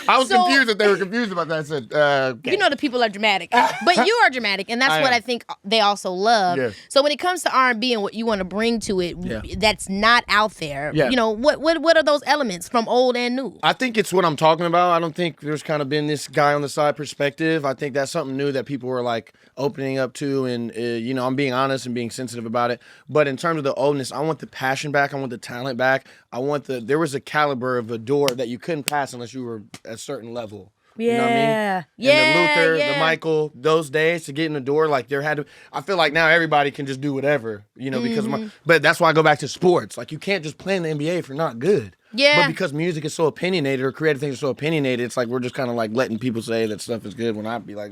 I was confused that they were confused about that. I said, okay. The people are dramatic. But you are dramatic, and that's what I think they also love. Yeah. So when it comes to R&B and what you want to bring to it that's not out there, what are those elements from old and new? I think it's what I'm talking about. I don't think there's kind of been this guy on the side perspective. I think that's something new that people were like opening up to, and I'm being honest and being sensitive about it. But in terms of the oldness, I want the passion back. I want the talent back. There was a caliber of a door that you couldn't pass unless you were at a certain level. Yeah. You know what I mean? Yeah. And the Luther, the Michael, those days to get in the door, like I feel like now everybody can just do whatever, because but that's why I go back to sports. Like, you can't just play in the NBA if you're not good. Yeah. But because music is so opinionated, or creative things are so opinionated, it's like we're just kind of like letting people say that stuff is good when I'd be like,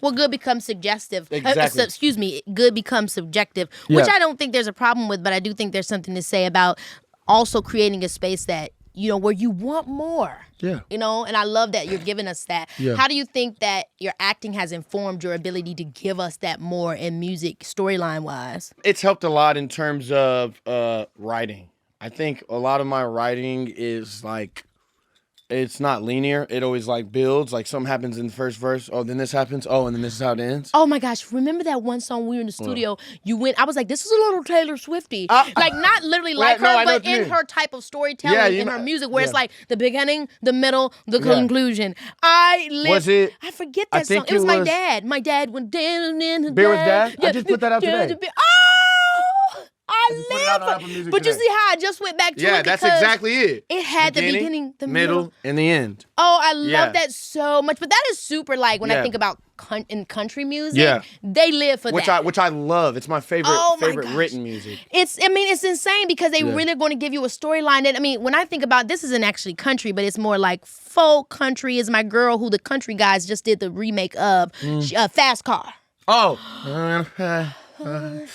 Well, good becomes suggestive. Exactly. Good becomes subjective, which I don't think there's a problem with, but I do think there's something to say about also creating a space that, where you want more. Yeah. And I love that you're giving us that. Yeah. How do you think that your acting has informed your ability to give us that more in music, storyline-wise? It's helped a lot in terms of writing. I think a lot of my writing is like it's not linear. It always like builds. Like something happens in the first verse. Oh, then this happens. Oh, and then this is how it ends. Oh my gosh! Remember that one song we were in the studio? You went. I was like, "This is a little Taylor Swifty." Like not literally like her, but in her type of storytelling, in her music, where it's like the beginning, the middle, the conclusion. Was it? I forget that song. It was my dad. My dad went down in the Beer with Dad. I just put that out today. Oh, I live. But today. You see how I just went back to it? Yeah, that's exactly it. It had the beginning, the middle, and the end. Oh, I love that so much. But that is super like when I think about in country music, they live for that. Which I love. It's my favorite written music. It's insane because they really are going to give you a storyline that, I mean, when I think about, this isn't actually country, but it's more like folk country. Is my girl who the country guys just did the remake of Fast Car. Oh. And I mean,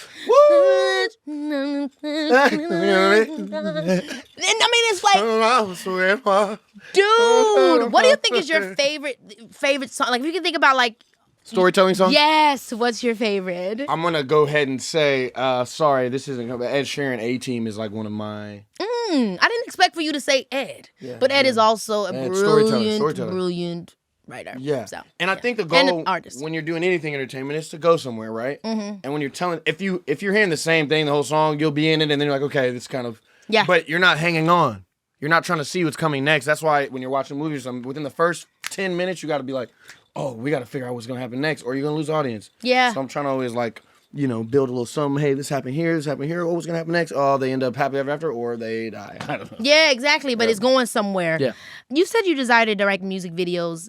it's like, dude, what do you think is your favorite song? Like, if you can think about like storytelling song. Yes, what's your favorite? I'm gonna go ahead and say, sorry, this isn't. Ed Sheeran, A-Team is like one of my. I didn't expect for you to say Ed, but Ed is also a brilliant writer. Yeah. So, and I think the goal when you're doing anything entertainment is to go somewhere, right? Mm-hmm. And when you're telling, if you're hearing the same thing the whole song, you'll be in it, and then you're like, okay, this kind of. Yeah. But you're not hanging on. You're not trying to see what's coming next. That's why when you're watching movies, within the first 10 minutes, you got to be like, oh, we got to figure out what's going to happen next, or you're going to lose audience. Yeah. So I'm trying to always like, build a little something. Hey, this happened here. What was going to happen next? Oh, they end up happy ever after, or they die. I don't know. Yeah, exactly. But it's going somewhere. Yeah. You said you desire to direct music videos.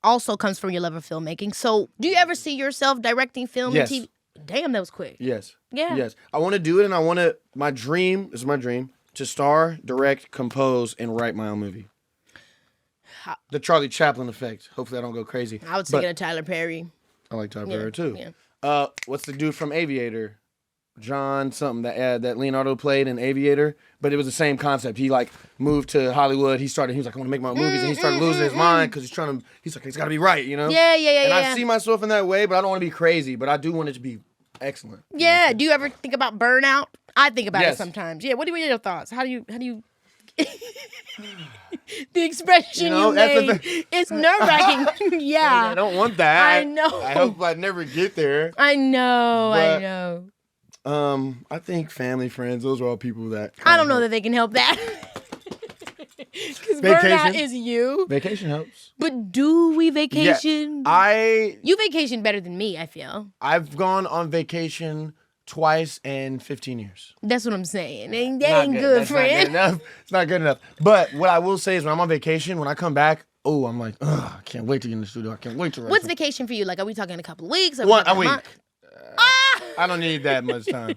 Also comes from your love of filmmaking. So do you ever see yourself directing film and TV? Damn, that was quick. Yes. Yeah. Yes. I want to do it, and my dream, to star, direct, compose, and write my own movie. The Charlie Chaplin effect. Hopefully I don't go crazy. I was thinking of Tyler Perry. I like Tyler Perry too. Yeah. What's the dude from Aviator? John something that Leonardo played in Aviator, but it was the same concept. He like moved to Hollywood. He was like, I want to make my own movies, and he started losing his mind because he's like, it's got to be right, Yeah. And I see myself in that way, but I don't want to be crazy, but I do want it to be excellent. Yeah. Do you ever think about burnout? I think about it sometimes. Yeah. What are your thoughts? How do you the expression you made, it's nerve-wracking. Yeah. I don't want that. I know. I hope I never get there. I know. I think family, friends, those are all people that I don't know that they can help that. Because burnout is you. Vacation helps. But do we vacation? Yeah, you vacation better than me, I feel. I've gone on vacation twice in 15 years. That's what I'm saying. That ain't good, friend. Not good enough. It's not good enough. But what I will say is when I'm on vacation, when I come back, I'm like, I can't wait to get in the studio. I can't wait to write. What's vacation for you? Like, are we talking a couple of weeks? A week. I don't need that much time.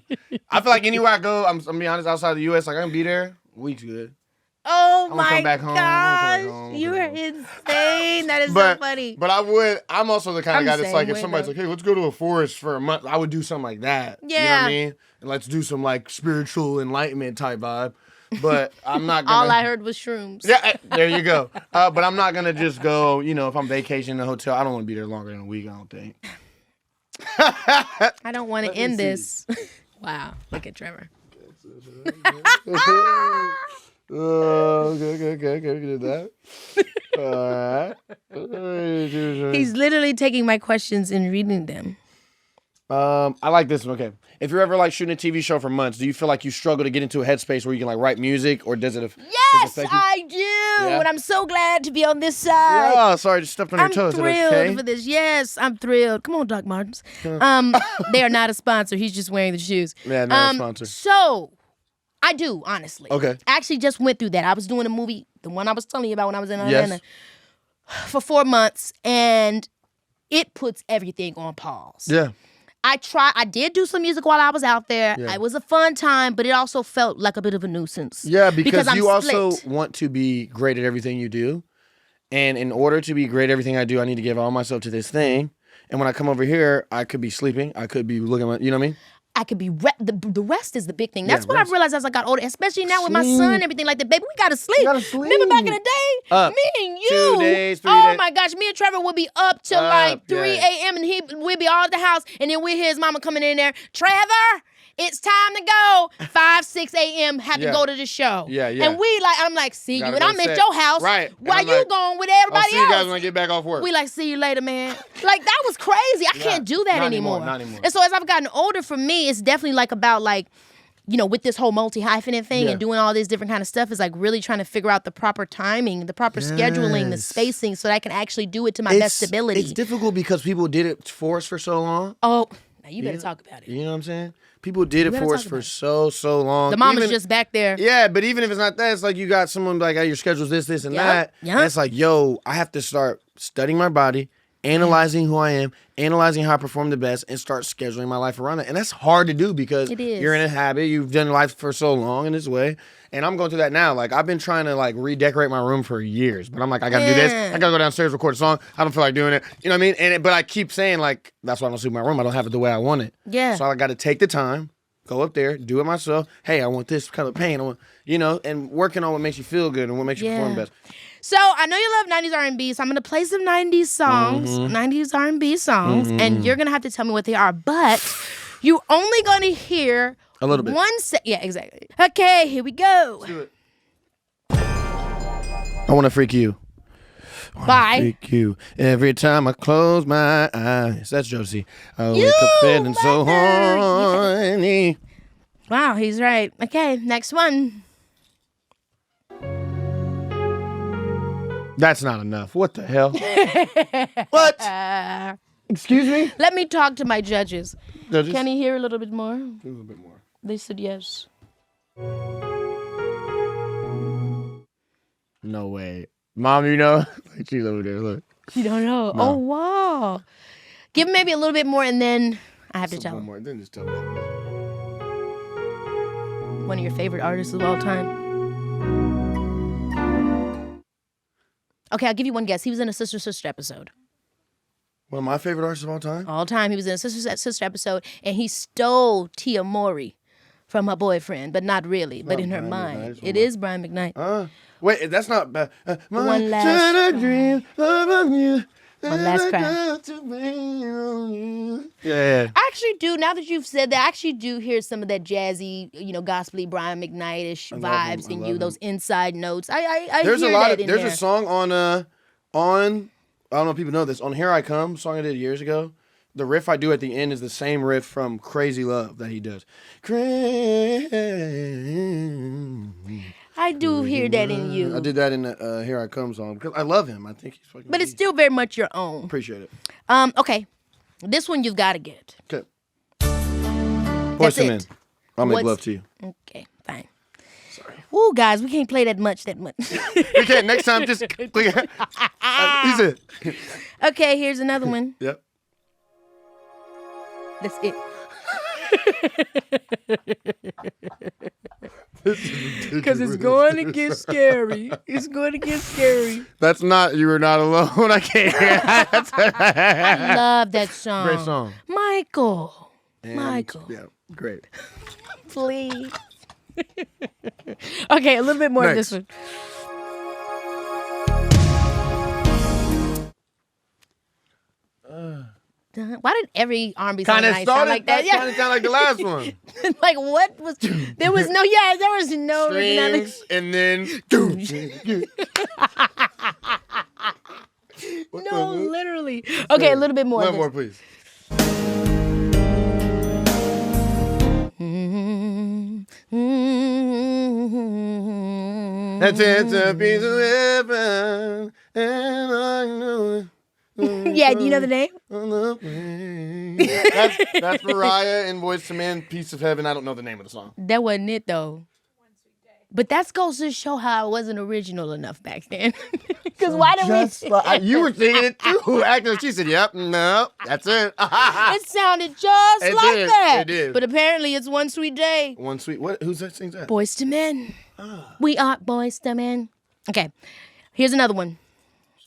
I feel like anywhere I go, I'm be honest, outside the U.S., like I can be there. A week's good. Oh my gosh, you are insane. That is so funny. But I'm also the kind of guy that's like, if somebody's like, hey, let's go to a forest for a month, I would do something like that. Yeah. You know what I mean? And let's do some like spiritual enlightenment type vibe. But I'm not gonna. All I heard was shrooms. Yeah, there you go. But I'm not gonna just go, if I'm vacationing in a hotel, I don't want to be there longer than a week, I don't think. I don't want to end this. Wow, look at Trevor. Okay, we can do that. All right. He's literally taking my questions and reading them. I like this one. Okay. If you're ever like shooting a TV show for months, do you feel like you struggle to get into a headspace where you can like write music, or does it? Yes, I do. Yeah? And I'm so glad to be on this side. Yeah, sorry, just stepped on your toes. I'm thrilled for this. Yes, I'm thrilled. Come on, Doc Martens. They are not a sponsor. He's just wearing the shoes. Yeah, not a sponsor. So I do, honestly. Okay. I actually just went through that. I was doing a movie, the one I was telling you about when I was in Atlanta, for 4 months, and it puts everything on pause. Yeah. I did do some music while I was out there. Yeah. It was a fun time, but it also felt like a bit of a nuisance. Yeah, because you also want to be great at everything you do. And in order to be great at everything I do, I need to give all myself to this thing. And when I come over here, I could be sleeping. I could be looking at, you know what I mean? I could be the rest is the big thing. That's what I realized as I got older, especially now with my son and everything like that. Baby, we gotta sleep. Remember back in the day, me and you. 2 days, 3 days. My gosh, me and Trevor would be up till like 3 a.m. and we'd be all at the house, and then we'd hear his mama coming in there. Trevor, It's time to go. 5, 6 a.m. Have to go to the show. Yeah. And I'm like, see Gotta you. And go I'm at set. your house. Right. While And you I'm going with I'll everybody see you guys else. when I get back off work. We like, see you later, man. Like, that was crazy. I can't do that not anymore. Not anymore. And so as I've gotten older, for me, it's definitely like about like, you know, with this whole multi-hyphenate thing and doing all this different kind of stuff is like really trying to figure out the proper timing, the proper scheduling, the spacing so that I can actually do it to my best ability. It's difficult because people did it for us for so long. Oh, now you better talk about it. You know what I'm saying? People did it for us for so long. The mama's just back there. Yeah, but even if it's not that, it's like you got someone like, hey, your schedule's this, and that. And it's like, yo, I have to start studying my body, analyzing who I am, analyzing how I perform the best, and start scheduling my life around that. And that's hard to do because you're in a habit. You've done life for so long in this way. And I'm going through that now. Like, I've been trying to, like, redecorate my room for years. But I'm like, I got to do this. I got to go downstairs, record a song. I don't feel like doing it. You know what I mean? But I keep saying, like, that's why I don't suit my room. I don't have it the way I want it. Yeah. So I got to take the time, go up there, do it myself. Hey, I want this color paint. I want, you know, and working on what makes you feel good and what makes you perform best. So I know you love 90s R&B, so I'm going to play some 90s songs, 90s R&B songs, and you're going to have to tell me what they are. But you're only going to hear a little bit. Yeah, exactly. Okay, here we go. Let's do it. I want to freak you. Bye. Freak you. Every time I close my eyes. That's Josie. I wake up feeling so horny. Wow, he's right. Okay, next one. That's not enough. What the hell? What? Excuse me? Let me talk to my judges. Judges? Can he hear a little bit more? A little bit more. They said yes. No way. Mom, you know? She's over there, look. You don't know? No. Oh, wow. Give him maybe a little bit more and then I have to tell him. One more, then just tell me. One of your favorite artists of all time. Okay, I'll give you one guess. He was in a Sister Sister episode. One of my favorite artists of all time? All time. He was in a Sister episode, and he stole Tia Mowry from her boyfriend, but not really, but in her mind. It is Brian McKnight. Wait, that's not bad. One last dream of you. One last cry. Yeah. I actually do, now that you've said that, I actually do hear some of that jazzy, you know, gospel-y Brian McKnight-ish vibes in you, those inside notes. I there's hear a lot that of in there's there. a song on I don't know if people know this, on Here I Come, a song I did years ago. The riff I do at the end is the same riff from Crazy Love that he does. I do hear that in you. I did that in the Here I Come song because I love him. I think he's fucking But it's still very much your own. Appreciate it. Okay. This one you've got to get. Okay. Voice him in. I'll make What's- love to you. Okay, fine. Sorry. Ooh, guys, we can't play that much. We can't. Next time, just click. He's it. Okay, here's another one. Yep. That's it. Because it's going to get scary. It's going to get scary. That's not. You were not alone. I can't. I love that song. Great song. Michael. And, Michael. Yeah, great. Please. Okay, a little bit more Next. of this one. Why did every R&B song Kind of tonight sound like that? Kind of sound like the last one. Like what was? There was no. Yeah, there was no. Strings and then. No, literally. Okay, a little bit more. One more, please. That's a piece of heaven, and I know it. Yeah, do you know the name? That's Mariah and Boyz II Men, Piece of Heaven. I don't know the name of the song. That wasn't it though. But that goes to show how I wasn't original enough back then. Because why did we? You were singing it too. Actually, she said, "Yep, no, that's it." It sounded just It like did, that. it did. But apparently, it's One Sweet Day. One sweet. What? Who's that sings that? Boys to Men. We are boys to men. Okay, here's another one.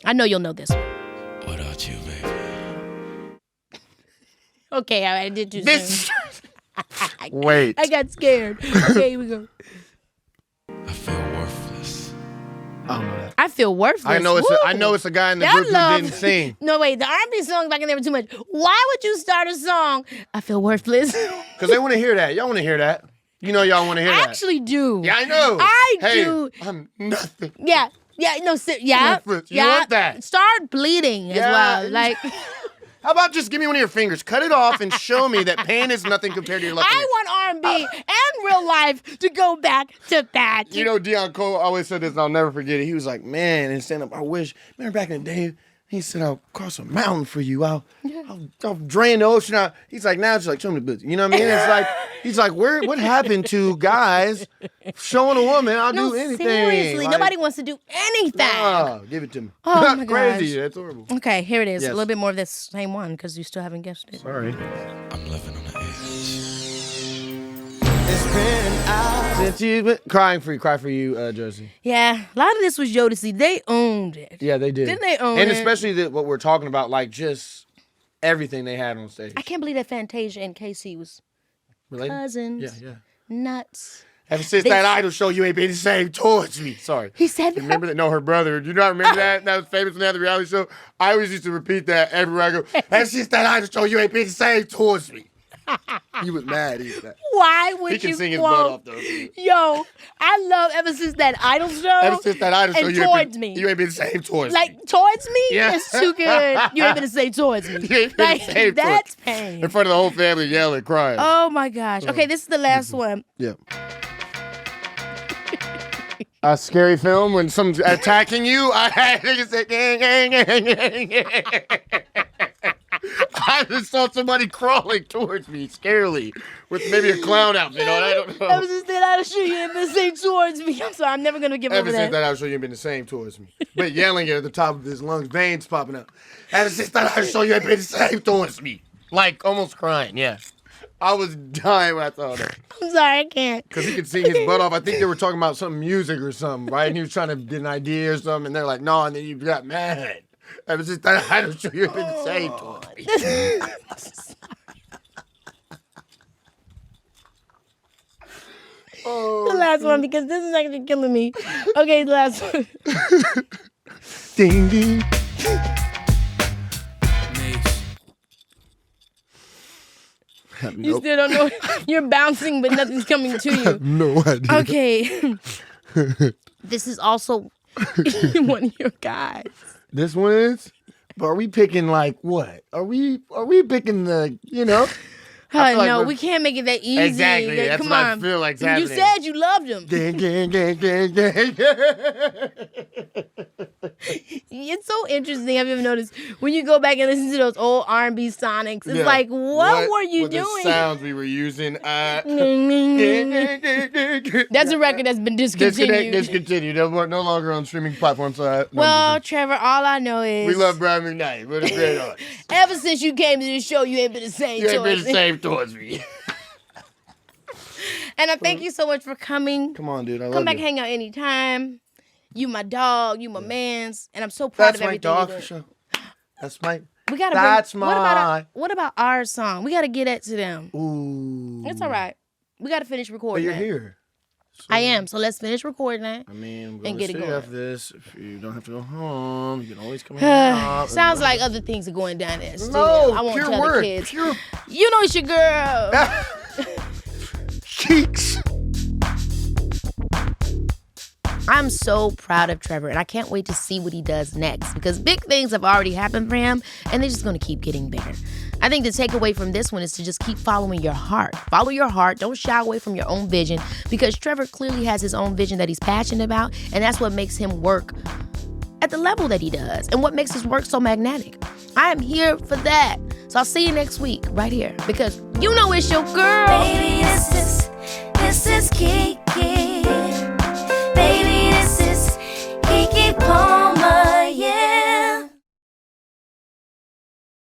I know you'll know this one. Without you, baby. Okay, I did too This. soon. Wait. I got scared. Okay, here we go. I feel worthless. I don't know that. I feel worthless. I know it's a guy in the group who didn't sing. No, wait, the R&B songs back in there were too much. Why would you start a song, I feel worthless? Because they want to hear that. Y'all want to hear that. You know y'all want to hear that. I actually do. Yeah, I know. I hey, do. I'm nothing. Yeah, no, yeah. You want that. Start bleeding as well. Like, how about just give me one of your fingers, cut it off, and show me that pain is nothing compared to your left. I want R&B and real life to go back to that. You know, Deion Cole always said this, and I'll never forget it. He was like, man, in stand-up, I wish, remember back in the day, he said, I'll cross a mountain for you. I'll drain the ocean out. He's like, now it's like, show me the boots. You know what I mean? It's like, he's like, what happened to guys showing a woman I'll do anything? Seriously, like, nobody wants to do anything. Nah, give it to me. Oh, my Crazy, gosh. that's horrible. Okay, here it is. Yes. A little bit more of this same one because you still haven't guessed it. Sorry. I'm living on the edge. It's been out since you've been cry for you, Josie. Yeah, a lot of this was Jodeci. They owned it. Yeah, they did. Didn't they own and it? especially what we're talking about, like just everything they had on stage. I can't believe that Fantasia and Casey was Related? cousins. Yeah. Nuts. Ever since that idol show, you ain't been the same towards me. Sorry. He said that? Remember that? No, her brother. Do you not remember that? That was famous when they had the reality show. I always used to repeat that everywhere I go. Ever since that idol show, you ain't been the same towards me. He was mad. Why would you He can sing his quote? butt off, though. Yo, I love ever since that idol show. Ever since that idol show, and you towards ain't been, me. You ain't been the same towards Like, me. towards me? Yeah. It's too good. You ain't been to say towards me. You ain't been Like, the same that's towards pain. In front of the whole family yelling, crying. Oh, my gosh. Okay, this is the last one. Yeah. A scary film when someone's attacking you. I think it's like, I just saw somebody crawling towards me, scarily, with maybe a clown outfit on. I don't know. Ever since that idol show, you ain't been to say towards me. I'm sorry, I'm never going to give Ever over since that. that idol show, you ain't been the same towards me. But yelling at the top of his lungs, veins popping up. Ever since that idol show, you ain't been the same towards me. Like, almost crying, yeah. I was dying when I saw that. I'm sorry, I can't. Because he could sing his butt off. I think they were talking about some music or something, right? And he was trying to get an idea or something, and they're like, no, and then you got mad. Ever since that idol show, you ain't been the same towards me. The last one, because this is actually killing me. Okay, the last one. Ding, ding. You still don't know. You're bouncing, but nothing's coming to you. No idea. Okay. This is also one of your guys. This one is? But are we picking like what? Are we picking the, you know? I feel like No, we're- we can't make it that easy. Exactly. Like, That's come what I on. feel like's You happening. said you loved him. Gang, gang, gang, gang, gang. It's so interesting. Have you ever noticed when you go back and listen to those old R&B sonics? It's Yeah. like, what were you were doing? The sounds we were using. That's That's a record that's been discontinued. Discontinued. No longer on streaming platforms. Well, Trevor, all I know is we love Brian McKnight. What a great artist. ever since you came to this show, you ain't been the same You ain't been towards the me. same towards me. And I thank you so much for coming. Come on, dude. I Come love back, you. hang out anytime. You my dog, you my mans, and I'm so proud That's of my everything dog you for do. sure. That's We gotta That's bring, my. what about our song? We gotta get that to them. Ooh. It's all right. We gotta finish But recording. you're that. here. So, I am. So let's finish recording that. I mean, we're and gonna get it stay going. after this. If you don't have to go home, you can always come hang Sounds like other things are going down there. Still. No, I won't pure tell work. the kids. Pure You know it's your girl. cheeks. I'm so proud of Trevor, and I can't wait to see what he does next because big things have already happened for him, and they're just going to keep getting bigger. I think the takeaway from this one is to just keep following your heart. Follow your heart. Don't shy away from your own vision because Trevor clearly has his own vision that he's passionate about, and that's what makes him work at the level that he does and what makes his work so magnetic. I am here for that. So I'll see you next week right here because you know it's your girl. Baby, this is Keke